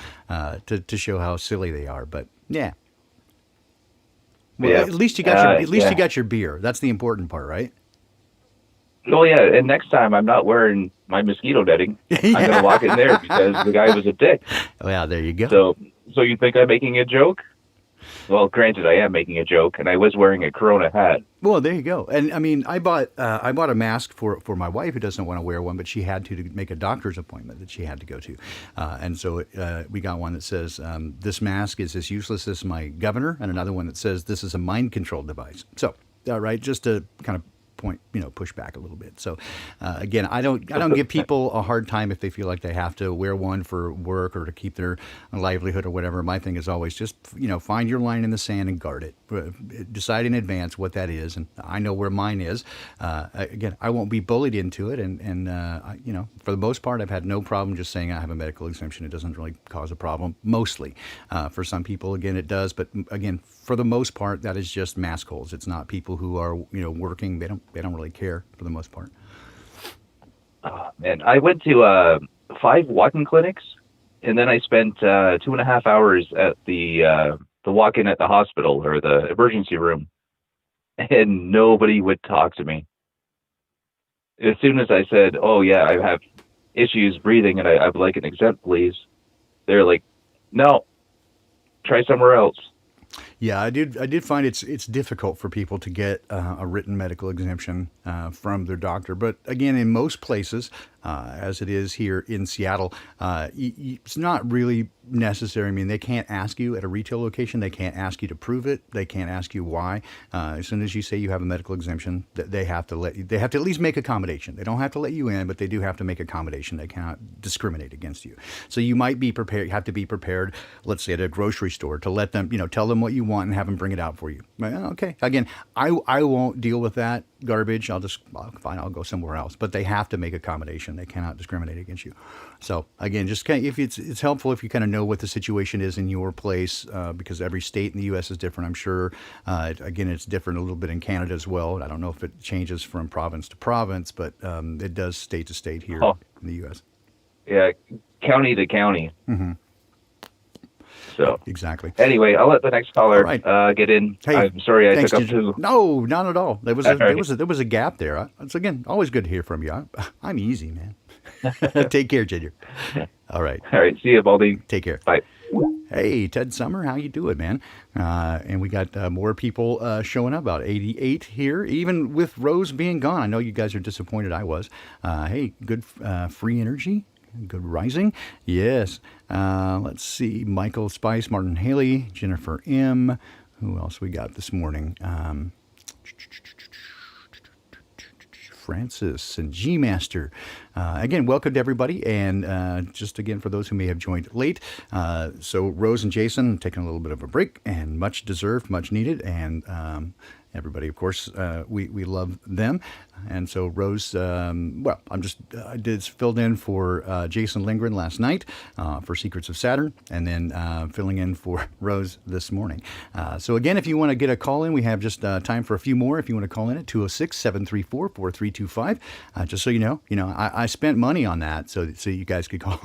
to show how silly they are. But yeah. Well, yeah. At least you got you got your beer. That's the important part, right? Oh yeah, and next time I'm not wearing my mosquito netting. I'm gonna walk in there because the guy was a dick. Oh yeah, there you go. So you think I'm making a joke? Well, granted, I am making a joke, and I was wearing a Corona hat. Well, there you go. And I mean, I bought a mask for my wife who doesn't want to wear one, but she had to make a doctor's appointment that she had to go to, and so we got one that says this mask is as useless as my governor, and another one that says this is a mind control device. So, right, just to kind of push back a little bit. So again, I don't give people a hard time if they feel like they have to wear one for work or to keep their livelihood or whatever. My thing is always just, find your line in the sand and guard it. Decide in advance what that is. And I know where mine is. Again, I won't be bullied into it. And for the most part, I've had no problem just saying I have a medical exemption. It doesn't really cause a problem, mostly. For some people, again, it does. But again, for the most part, that is just mask holes. It's not people who are, working. They don't really care for the most part. And I went to 5 walk-in clinics, and then I spent 2.5 hours at the to walk in at the hospital or the emergency room, and nobody would talk to me. As soon as I said, "Oh yeah, I have issues breathing and I would like an exempt, please," they're like, "No, try somewhere else." Yeah, I did find it's difficult for people to get a written medical exemption from their doctor. But again, in most places, as it is here in Seattle, it's not really necessary. I mean, they can't ask you at a retail location. They can't ask you to prove it. They can't ask you why. As soon as you say you have a medical exemption, they have to let you. They have to at least make accommodation. They don't have to let you in, but they do have to make accommodation. They cannot discriminate against you. So you might be prepared. Have to be prepared. Let's say at a grocery store to let them, tell them what you want and have them bring it out for you. Okay. Again, I won't deal with that garbage. I'll go somewhere else. But they have to make accommodation. They cannot discriminate against you. So again, just if it's helpful if you kind of know what the situation is in your place, because every state in the U.S. is different. I'm sure. Again, it's different a little bit in Canada as well. I don't know if it changes from province to province, but it does state to state here in the U.S. Yeah, county to county. Mm-hmm. So exactly. Anyway, I'll let the next caller get in. Hey, I'm sorry I thanks, took up too. No, not at all. There was a gap there. It's again always good to hear from you. I'm easy, man. Take care, Ginger. All right. All right. See you, Baldy. Take care. Bye. Hey, Ted Summer, how you doing, man? And we got more people showing up, about 88 here, even with Rose being gone. I know you guys are disappointed. I was. Hey, good free energy. Good rising. Yes. Let's see. Michael Spice, Martin Haley, Jennifer M. Who else we got this morning? Francis and G-Master. Again, welcome to everybody. And just again, for those who may have joined late. So Rose and Jason taking a little bit of a break, and much deserved, much needed. And everybody, of course, we love them. And so Rose, I filled in for Jason Lindgren last night for Secrets of Saturn, and then filling in for Rose this morning. So again, if you want to get a call in, we have just time for a few more. If you want to call in at 206-734-4325, just so you know, I spent money on that so you guys could call in.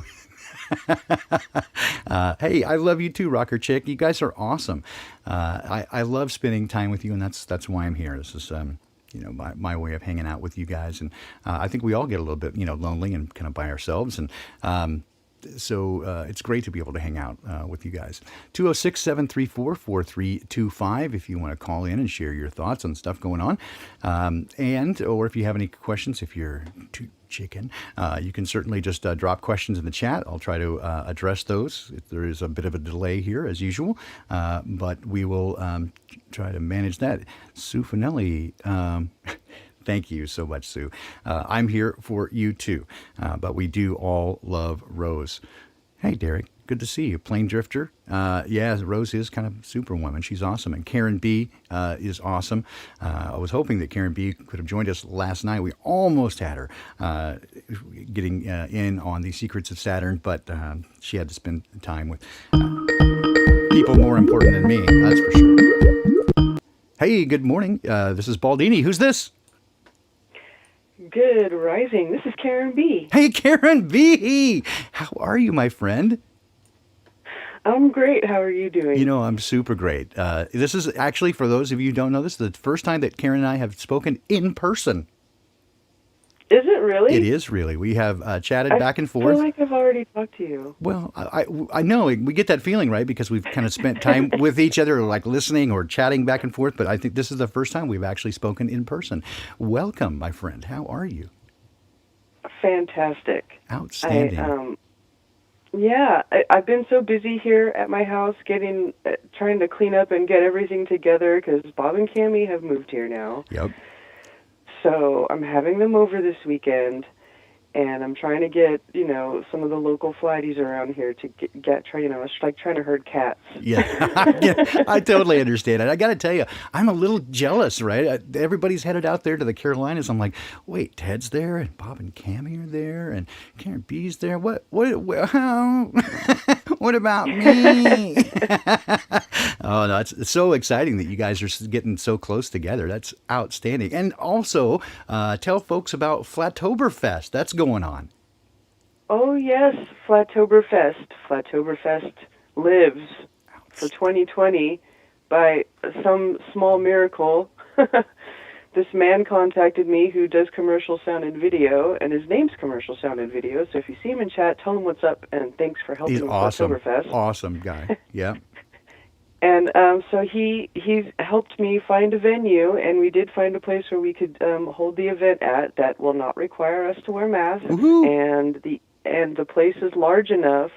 Hey, I love you too, Rocker Chick. You guys are awesome. I love spending time with you, and that's why I'm here. This is my way of hanging out with you guys, and I think we all get a little bit lonely and kind of by ourselves, and so it's great to be able to hang out with you guys. 206-734-4325 if you want to call in and share your thoughts on stuff going on, or if you have any questions, if you're too chicken, you can certainly just drop questions in the chat. I'll try to address those. There is a bit of a delay here as usual, but we will try to manage that. Sue Finelli, thank you so much, Sue. I'm here for you too, but we do all love Rose. Hey, Derek, good to see you. Plane Drifter. Yeah, Rose is kind of Superwoman. She's awesome. And Karen B is awesome. I was hoping that Karen B could have joined us last night. We almost had her getting in on the Secrets of Saturn, but she had to spend time with people more important than me, that's for sure. Hey, good morning. This is Baldini. Who's this? Good rising. This is Karen B. Hey, Karen B. How are you, my friend? I'm great. How are you doing? I'm super great. This is actually, for those of you who don't know, this is the first time that Karen and I have spoken in person. Is it really? It is really. We have chatted back and forth. I feel like I've already talked to you. Well, I know. We get that feeling, right? Because we've kind of spent time with each other, like listening or chatting back and forth. But I think this is the first time we've actually spoken in person. Welcome, my friend. How are you? Fantastic. Outstanding. I've been so busy here at my house trying to clean up and get everything together because Bob and Cammie have moved here now. Yep. So I'm having them over this weekend, and I'm trying to get, some of the local flighties around here to it's like trying to herd cats. Yeah, I totally understand it. I got to tell you, I'm a little jealous, right? Everybody's headed out there to the Carolinas. I'm like, wait, Ted's there, and Bob and Cammie are there, and Karen B's there. What about me? Oh, no, it's so exciting that you guys are getting so close together. That's outstanding. And also, tell folks about Flattoberfest. That's going on. Oh, yes, Flattoberfest. Flattoberfest lives. for 2020, by some small miracle, this man contacted me who does commercial sound and video, and his name's Commercial Sound and Video. So if you see him in chat, tell him what's up, and thanks for helping He's with awesome. Oktoberfest. Awesome guy. Yeah. And so he's helped me find a venue, and we did find a place where we could hold the event at that will not require us to wear masks. Woohoo. And the place is large enough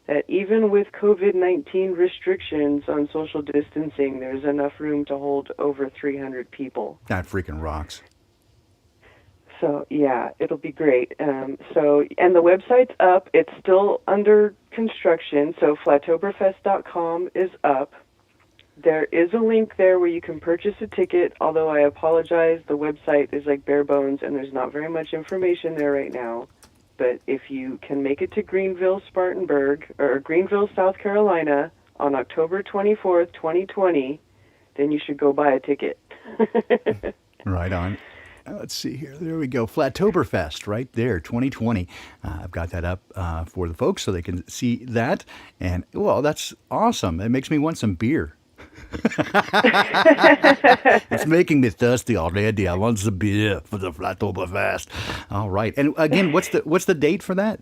that even with COVID-19 restrictions on social distancing, there's enough room to hold over 300 people. That freaking rocks. So, yeah, it'll be great. And the website's up. It's still under construction, so flattoberfest.com is up. There is a link there where you can purchase a ticket, although I apologize, the website is like bare bones, and there's not very much information there right now. But if you can make it to Greenville, Spartanburg, or Greenville, South Carolina, on October 24th, 2020, then you should go buy a ticket. Right on. Let's see here. There we go. Flattoberfest right there, 2020. I've got that up for the folks so they can see that. And, well, that's awesome. It makes me want some beer. It's making me thirsty already. I want some beer for the Flattoberfest. All right. And again, what's the date for that?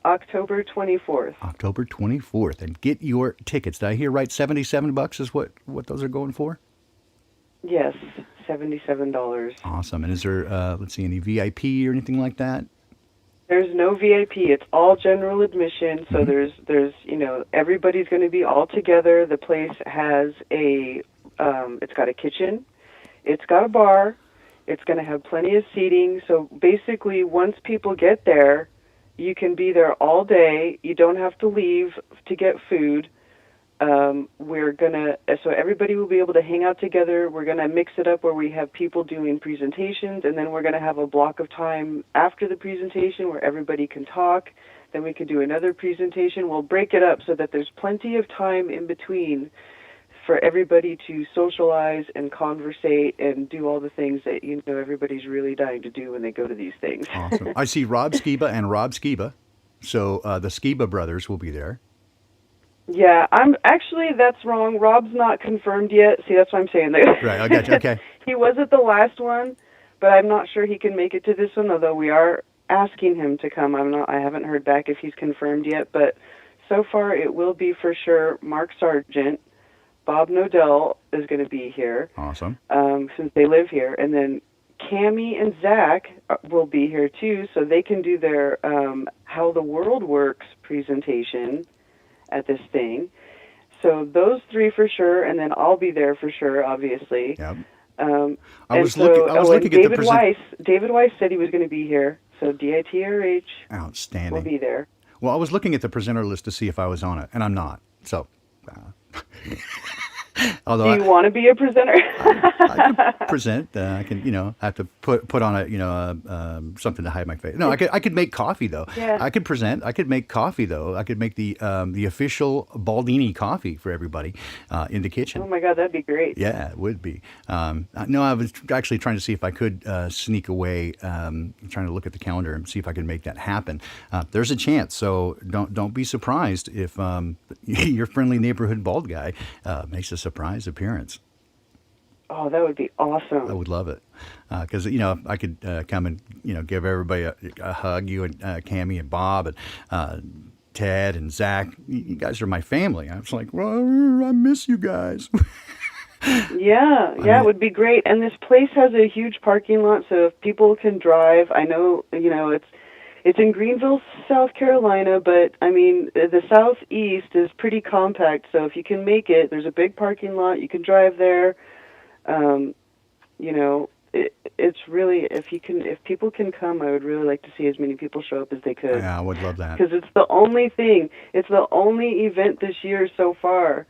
October 24th. October 24th. And get your tickets. Did I hear right? $77 is what those are going for? Yes, $77. Awesome. And is there, let's see, any VIP or anything like that? There's no VIP. It's all general admission. So there's everybody's going to be all together. The place has it's got a kitchen. It's got a bar. It's going to have plenty of seating. So basically, once people get there, you can be there all day. You don't have to leave to get food. So everybody will be able to hang out together. We're going to mix it up where we have people doing presentations, and then we're going to have a block of time after the presentation where everybody can talk. Then we can do another presentation. We'll break it up so that there's plenty of time in between for everybody to socialize and conversate and do all the things that everybody's really dying to do when they go to these things. Awesome. I see Rob Skiba and Rob Skiba. So the Skiba brothers will be there. Yeah, that's wrong. Rob's not confirmed yet. See, that's what I'm saying there. Right, I got you. Okay. He was at the last one, but I'm not sure he can make it to this one, although we are asking him to come. I haven't heard back if he's confirmed yet, but so far it will be for sure Mark Sargent. Bob Nodell is going to be here. Awesome. Since they live here. And then Cammie and Zach will be here too, so they can do their How the World Works presentation at this thing. So those three for sure, and then I'll be there for sure, obviously. Yep. I was looking at the David Weiss said he was going to be here, so DITRH outstanding will be there. Well, I was looking at the presenter list to see if I was on it, and I'm not. So, although do you want to be a presenter? I can present. I can, have to put on a, something to hide my face. No, I could make coffee though. Yeah. I could present. I could make coffee though. I could make the official Baldini coffee for everybody in the kitchen. Oh my God, that'd be great. Yeah, it would be. No, I was actually trying to see if I could sneak away. Trying to look at the calendar and see if I could make that happen. There's a chance, so don't be surprised if your friendly neighborhood bald guy makes a surprise appearance. Oh, that would be awesome. I would love it. Because, I could come and, give everybody a hug, you and Cammie and Bob and Ted and Zach. You guys are my family. I was like, well, I miss you guys. Yeah, it would be great. And this place has a huge parking lot, so if people can drive, I know, it's in Greenville, South Carolina, but, the southeast is pretty compact, so if you can make it, there's a big parking lot, you can drive there. It's really, if people can come, I would really like to see as many people show up as they could. Yeah, I would love that. Because it's the only event this year so far.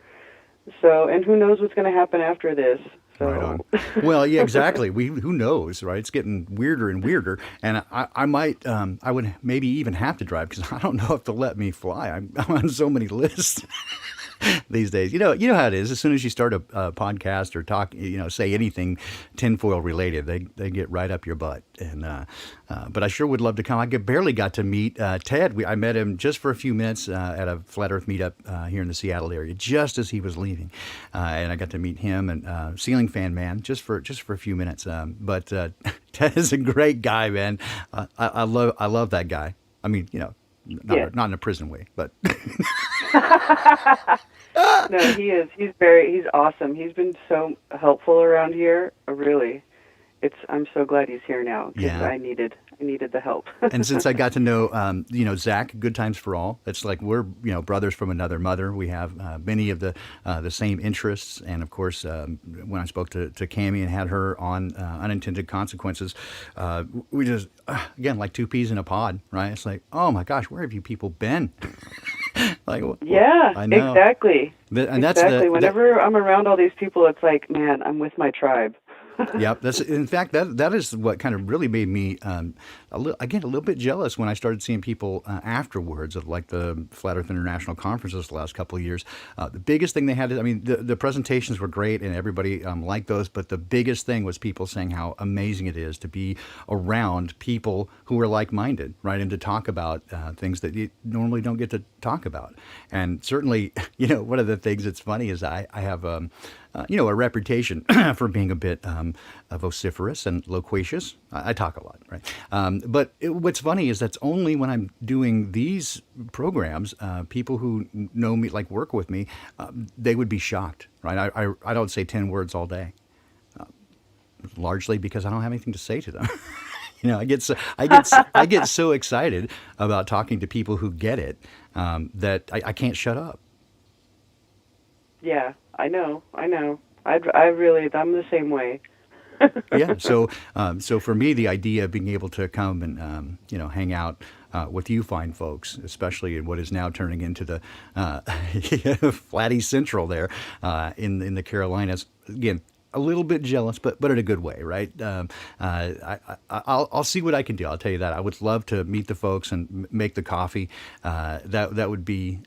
So, and who knows what's going to happen after this. So. Right on. Well, yeah, exactly. Who knows, right? It's getting weirder and weirder. And I might, I would maybe even have to drive because I don't know if they'll let me fly. I'm on so many lists. these days. You know how it is. As soon as you start a podcast or talk, say anything tinfoil related, they get right up your butt. And but I sure would love to come. Barely got to meet Ted. I met him just for a few minutes at a Flat Earth meetup here in the Seattle area, just as he was leaving, and I got to meet him and Ceiling Fan Man just for a few minutes. But Ted is a great guy, man. I love that guy. I mean, not in a prison way, but. No, he is. He's awesome. He's been so helpful around here. Really, I'm so glad he's here now because I needed the help. And since I got to know, Zach, Good Times for All, it's like we're, brothers from another mother. We have many of the same interests. And of course, when I spoke to Cammie and had her on Unintended Consequences, we just, again, like two peas in a pod, right? It's like, oh my gosh, where have you people been? I know. Exactly. And exactly. Whenever I'm around all these people, it's like, man, I'm with my tribe. Yep. In fact, that is what kind of really made me a little bit jealous when I started seeing people afterwards of like the Flat Earth International conferences the last couple of years. The biggest thing they had, the presentations were great and everybody liked those, but the biggest thing was people saying how amazing it is to be around people who are like-minded, right, and to talk about things that you normally don't get to talk about. And certainly, one of the things that's funny is I have a reputation for being a bit vociferous and loquacious. I talk a lot, right? But what's funny is that's only when I'm doing these programs, people who know me, like work with me, they would be shocked, right? I don't say 10 words all day, largely because I don't have anything to say to them. I get so excited about talking to people who get it that I can't shut up. Yeah, I know. I'm the same way. Yeah. So for me, the idea of being able to come and, hang out with you fine folks, especially in what is now turning into the Flatty Central there in the Carolinas, again, a little bit jealous, but in a good way, right? I'll see what I can do. I'll tell you that. I would love to meet the folks and make the coffee. That would be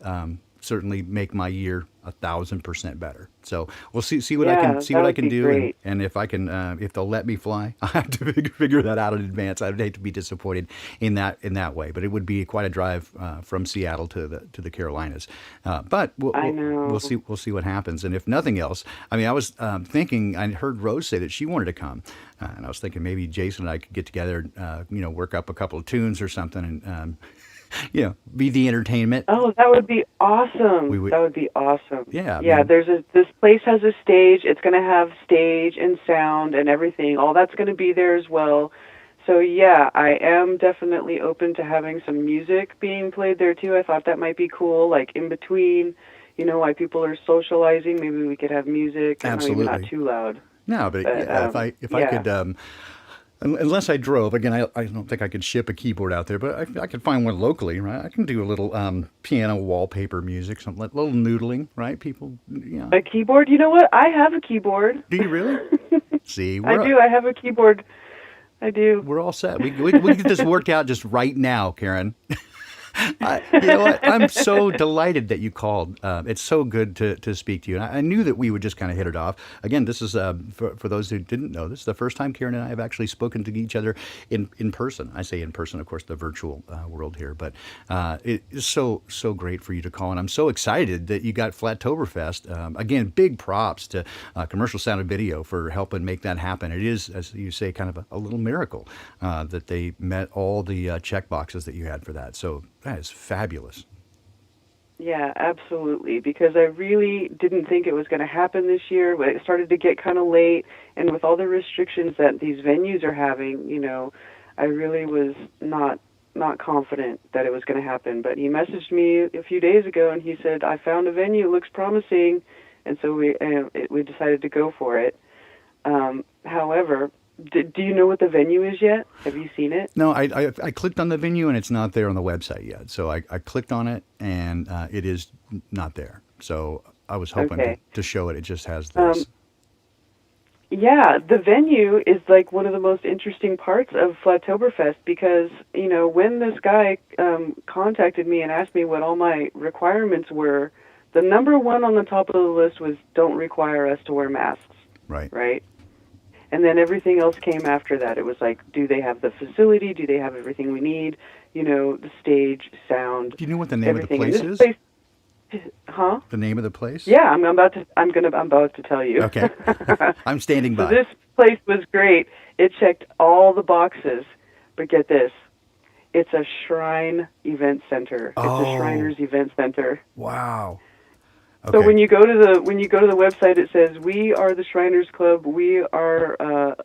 certainly make my year 1,000% better. So we'll see what I can do, and if I can, if they'll let me fly, I have to figure that out in advance. I'd hate to be disappointed in that way, but it would be quite a drive from Seattle to the Carolinas. But we'll see what happens. And if nothing else, I was thinking, I heard Rose say that she wanted to come, and I was thinking maybe Jason and I could get together, work up a couple of tunes or something, and. Be the entertainment. Oh, that would be awesome. That would be awesome. Yeah. Yeah, this place has a stage. It's going to have stage and sound and everything. All that's going to be there as well. So, yeah, I am definitely open to having some music being played there, too. I thought that might be cool, like in between, while people are socializing, maybe we could have music. Absolutely. Maybe not too loud. No, but if I could... Unless I drove, again, I don't think I could ship a keyboard out there, but I could find one locally, right? I can do a little piano wallpaper music, something like a little noodling, right? People, A keyboard? You know what? I have a keyboard. Do you really? See, I do. I have a keyboard. I do. We're all set. We get this worked out just right now, Karen. You know what? I'm so delighted that you called. It's so good to speak to you. And I knew that we would just kind of hit it off. Again, this is, for those who didn't know, this is the first time Karen and I have actually spoken to each other in person. I say in person, of course, the virtual world here. But it is so great for you to call. And I'm so excited that you got Flattoberfest. Again, big props to Commercial Sound and Video for helping make that happen. It is, as you say, kind of a little miracle that they met all the check boxes that you had for that. So that is fabulous. Yeah, absolutely, because I really didn't think it was going to happen this year. But it started to get kind of late, and with all the restrictions that these venues are having, I really was not confident that it was going to happen. But he messaged me a few days ago, and he said, I found a venue, it looks promising, and so we decided to go for it. However, do you know what the venue is yet? Have you seen it? No, I clicked on the venue and it's not there on the website yet. So I clicked on it and it is not there. So I was hoping to show it. It just has this. Yeah, the venue is like one of the most interesting parts of Flattoberfest because, when this guy contacted me and asked me what all my requirements were The number one on the top of the list was don't require us to wear masks. Right. And then everything else came after that. It was like, do they have the facility? Do they have everything we need? The stage, sound. Do you know what the name of the place is? Huh? The name of the place? Yeah, I'm about to tell you. Okay. I'm standing by. So this place was great. It checked all the boxes, but get this. It's a Shrine event center. It's a Shriners event center. Wow. Okay. So when you go to the website, it says we are the Shriners Club. We are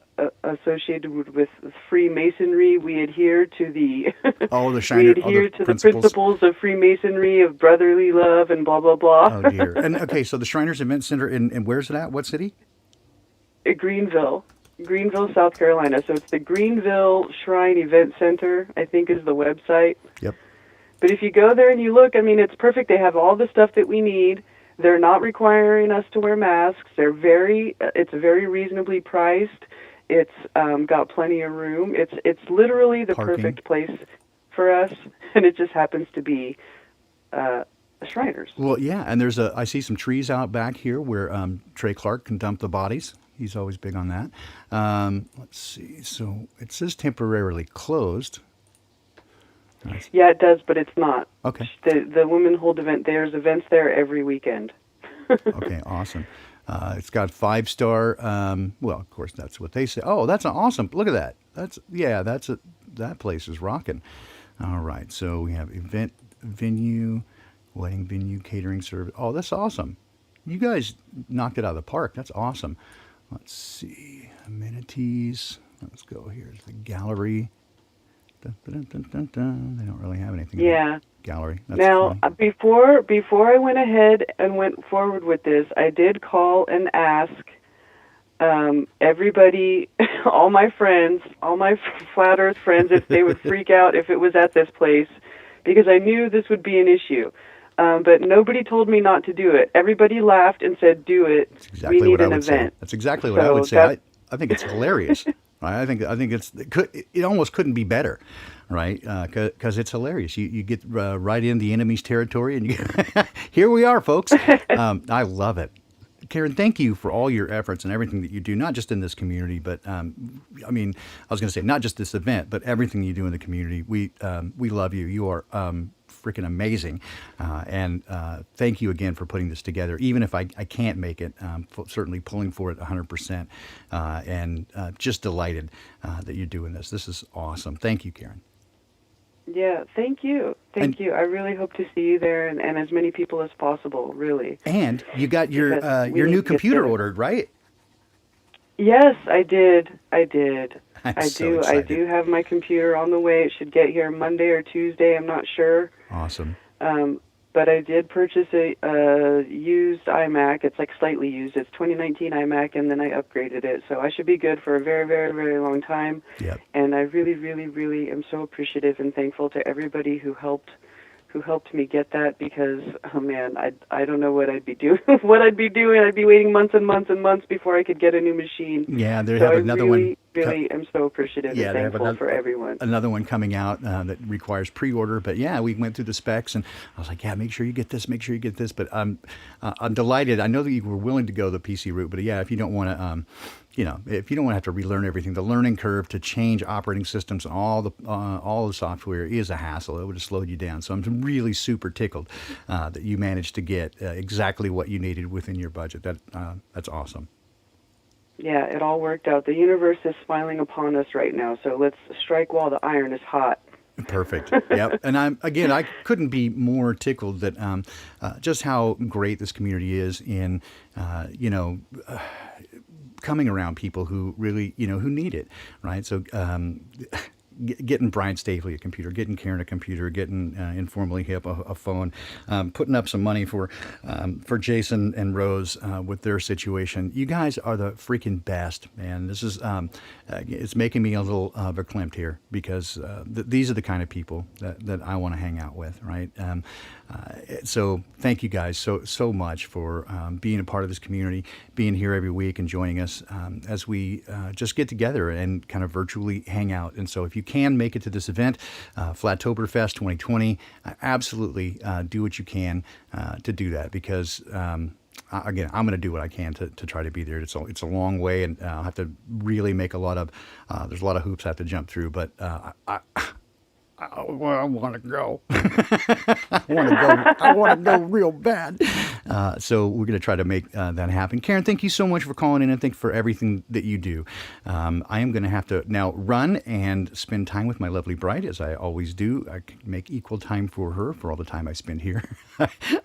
associated with Freemasonry. We adhere to the the Shriners. we adhere to the principles of Freemasonry, of brotherly love, and blah blah blah. Oh dear. And okay, so the Shriners Event Center, and where's it at? What city? Greenville, South Carolina. So it's the Greenville Shrine Event Center, I think is the website. Yep. But if you go there and you look, I mean, it's perfect. They have all the stuff that we need. They're not requiring us to wear masks. It's very reasonably priced. It's got plenty of room. It's literally the Parking. perfect place for us, and it just happens to be Shriners. Well, yeah, and I see some trees out back here where Trey Clark can dump the bodies. He's always big on that. Let's see. So it says temporarily closed. Nice. Yeah, it does, but it's not. Okay. The women hold event. There's events there every weekend. Okay, awesome. It's got 5-star. Well, of course, that's what they say. Oh, that's awesome. Look at that. That place is rocking. All right, so we have event venue, wedding venue, catering service. Oh, that's awesome. You guys knocked it out of the park. That's awesome. Let's see. Amenities. Let's go here. The gallery. Dun, dun, dun, dun, dun. They don't really have anything. Yeah. In the gallery. That's now, funny. before I went ahead and went forward with this, I did call and ask everybody, all my friends, all my Flat Earth friends, if they would freak out if it was at this place, because I knew this would be an issue. But nobody told me not to do it. Everybody laughed and said, "Do it. Exactly we need an event." Say. That's exactly what I would say. I think it's hilarious. Right? I think it almost couldn't be better, right? Because it's hilarious. You get right in the enemy's territory, and here we are, folks. I love it. Karen, thank you for all your efforts and everything that you do, not just in this community, but I was going to say not just this event, but everything you do in the community. We love you. You are freaking amazing, and thank you again for putting this together. Even if I can't make it, certainly pulling for it 100%, and just delighted that you're doing this. This is awesome. Thank you, Karen. Yeah, thank you. Thank you. I really hope to see you there and as many people as possible, really. And you got your new computer ordered, right? Yes, I did. I do have my computer on the way. It should get here Monday or Tuesday. I'm not sure. Awesome. But I did purchase a used iMac. It's like slightly used. It's 2019 iMac, and then I upgraded it. So I should be good for a very, very, very long time. Yep. And I really, really, really am so appreciative and thankful to everybody who helped me get that, because oh man, I don't know what I'd be doing. I'd be waiting months and months and months before I could get a new machine. Yeah, they have another one. Really am so appreciative and thankful for everyone. Another one coming out that requires pre-order, but yeah, we went through the specs, and I was like, yeah, make sure you get this. But I'm delighted. I know that you were willing to go the PC route, but yeah, if you don't want to, if you don't want to have to relearn everything, the learning curve to change operating systems and all the software is a hassle. It would have slowed you down. So I'm really super tickled that you managed to get exactly what you needed within your budget. That's awesome. Yeah, it all worked out. The universe is smiling upon us right now, so let's strike while the iron is hot. Perfect. Yep. And I couldn't be more tickled that just how great this community is in, coming around people who really, who need it, right? So getting Brian Staveley a computer, getting Karen a computer, getting Informally Hip a phone, putting up some money for Jason and Rose with their situation. You guys are the freaking best, man. This is it's making me a little verklempt here, because these are the kind of people that I want to hang out with, right? So thank you guys so much for being a part of this community, being here every week and joining us as we just get together and kind of virtually hang out. And so if you can make it to this event, Flattoberfest 2020, absolutely do what you can to do that, because again, I'm going to do what I can to try to be there. It's a long way, and I'll have to really make there's a lot of hoops I have to jump through, but I want to go. I want to go real bad. So we're going to try to make that happen. Karen, thank you so much for calling in, and thank you for everything that you do. I am going to have to now run and spend time with my lovely bride, as I always do. I make equal time for her for all the time I spend here.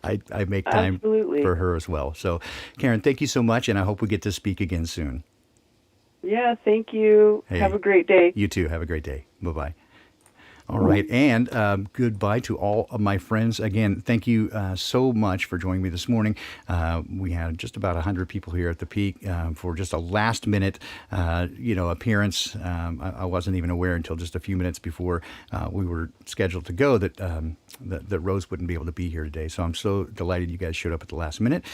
I make time for her as well. So, Karen, thank you so much, and I hope we get to speak again soon. Yeah, thank you. Hey, have a great day. You too. Have a great day. Bye-bye. All right, and goodbye to all of my friends. Again, thank you so much for joining me this morning. We had just about 100 people here at the Peak for just a last-minute, appearance. I wasn't even aware until just a few minutes before we were scheduled to go that Rose wouldn't be able to be here today. So I'm so delighted you guys showed up at the last minute.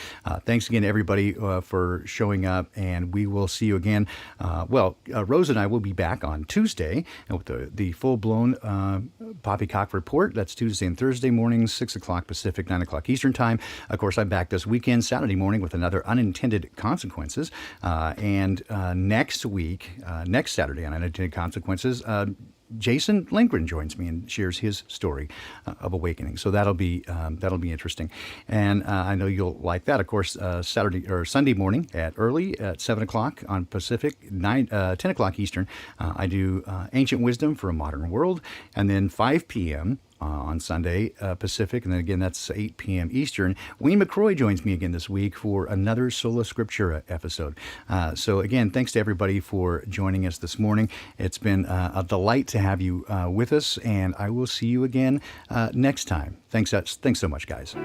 Thanks again, everybody, for showing up, and we will see you again. Rose and I will be back on Tuesday with the full-blown PoppyCock Report. That's Tuesday and Thursday mornings, 6 o'clock Pacific, 9 o'clock Eastern Time. Of course, I'm back this weekend, Saturday morning, with another Unintended Consequences. And next Saturday on Unintended Consequences, Jason Lindgren joins me and shares his story of awakening. So that'll be interesting, and I know you'll like that. Of course, Sunday morning at 7 o'clock on Pacific, 10 o'clock Eastern. I do Ancient Wisdom for a Modern World, and then 5 p.m. On Sunday Pacific, and then again that's 8 p.m. Eastern. Wayne McCroy joins me again this week for another Sola Scriptura episode. So again, thanks to everybody for joining us this morning. It's been a delight to have you with us, and I will see you again next time. Thanks so much, guys.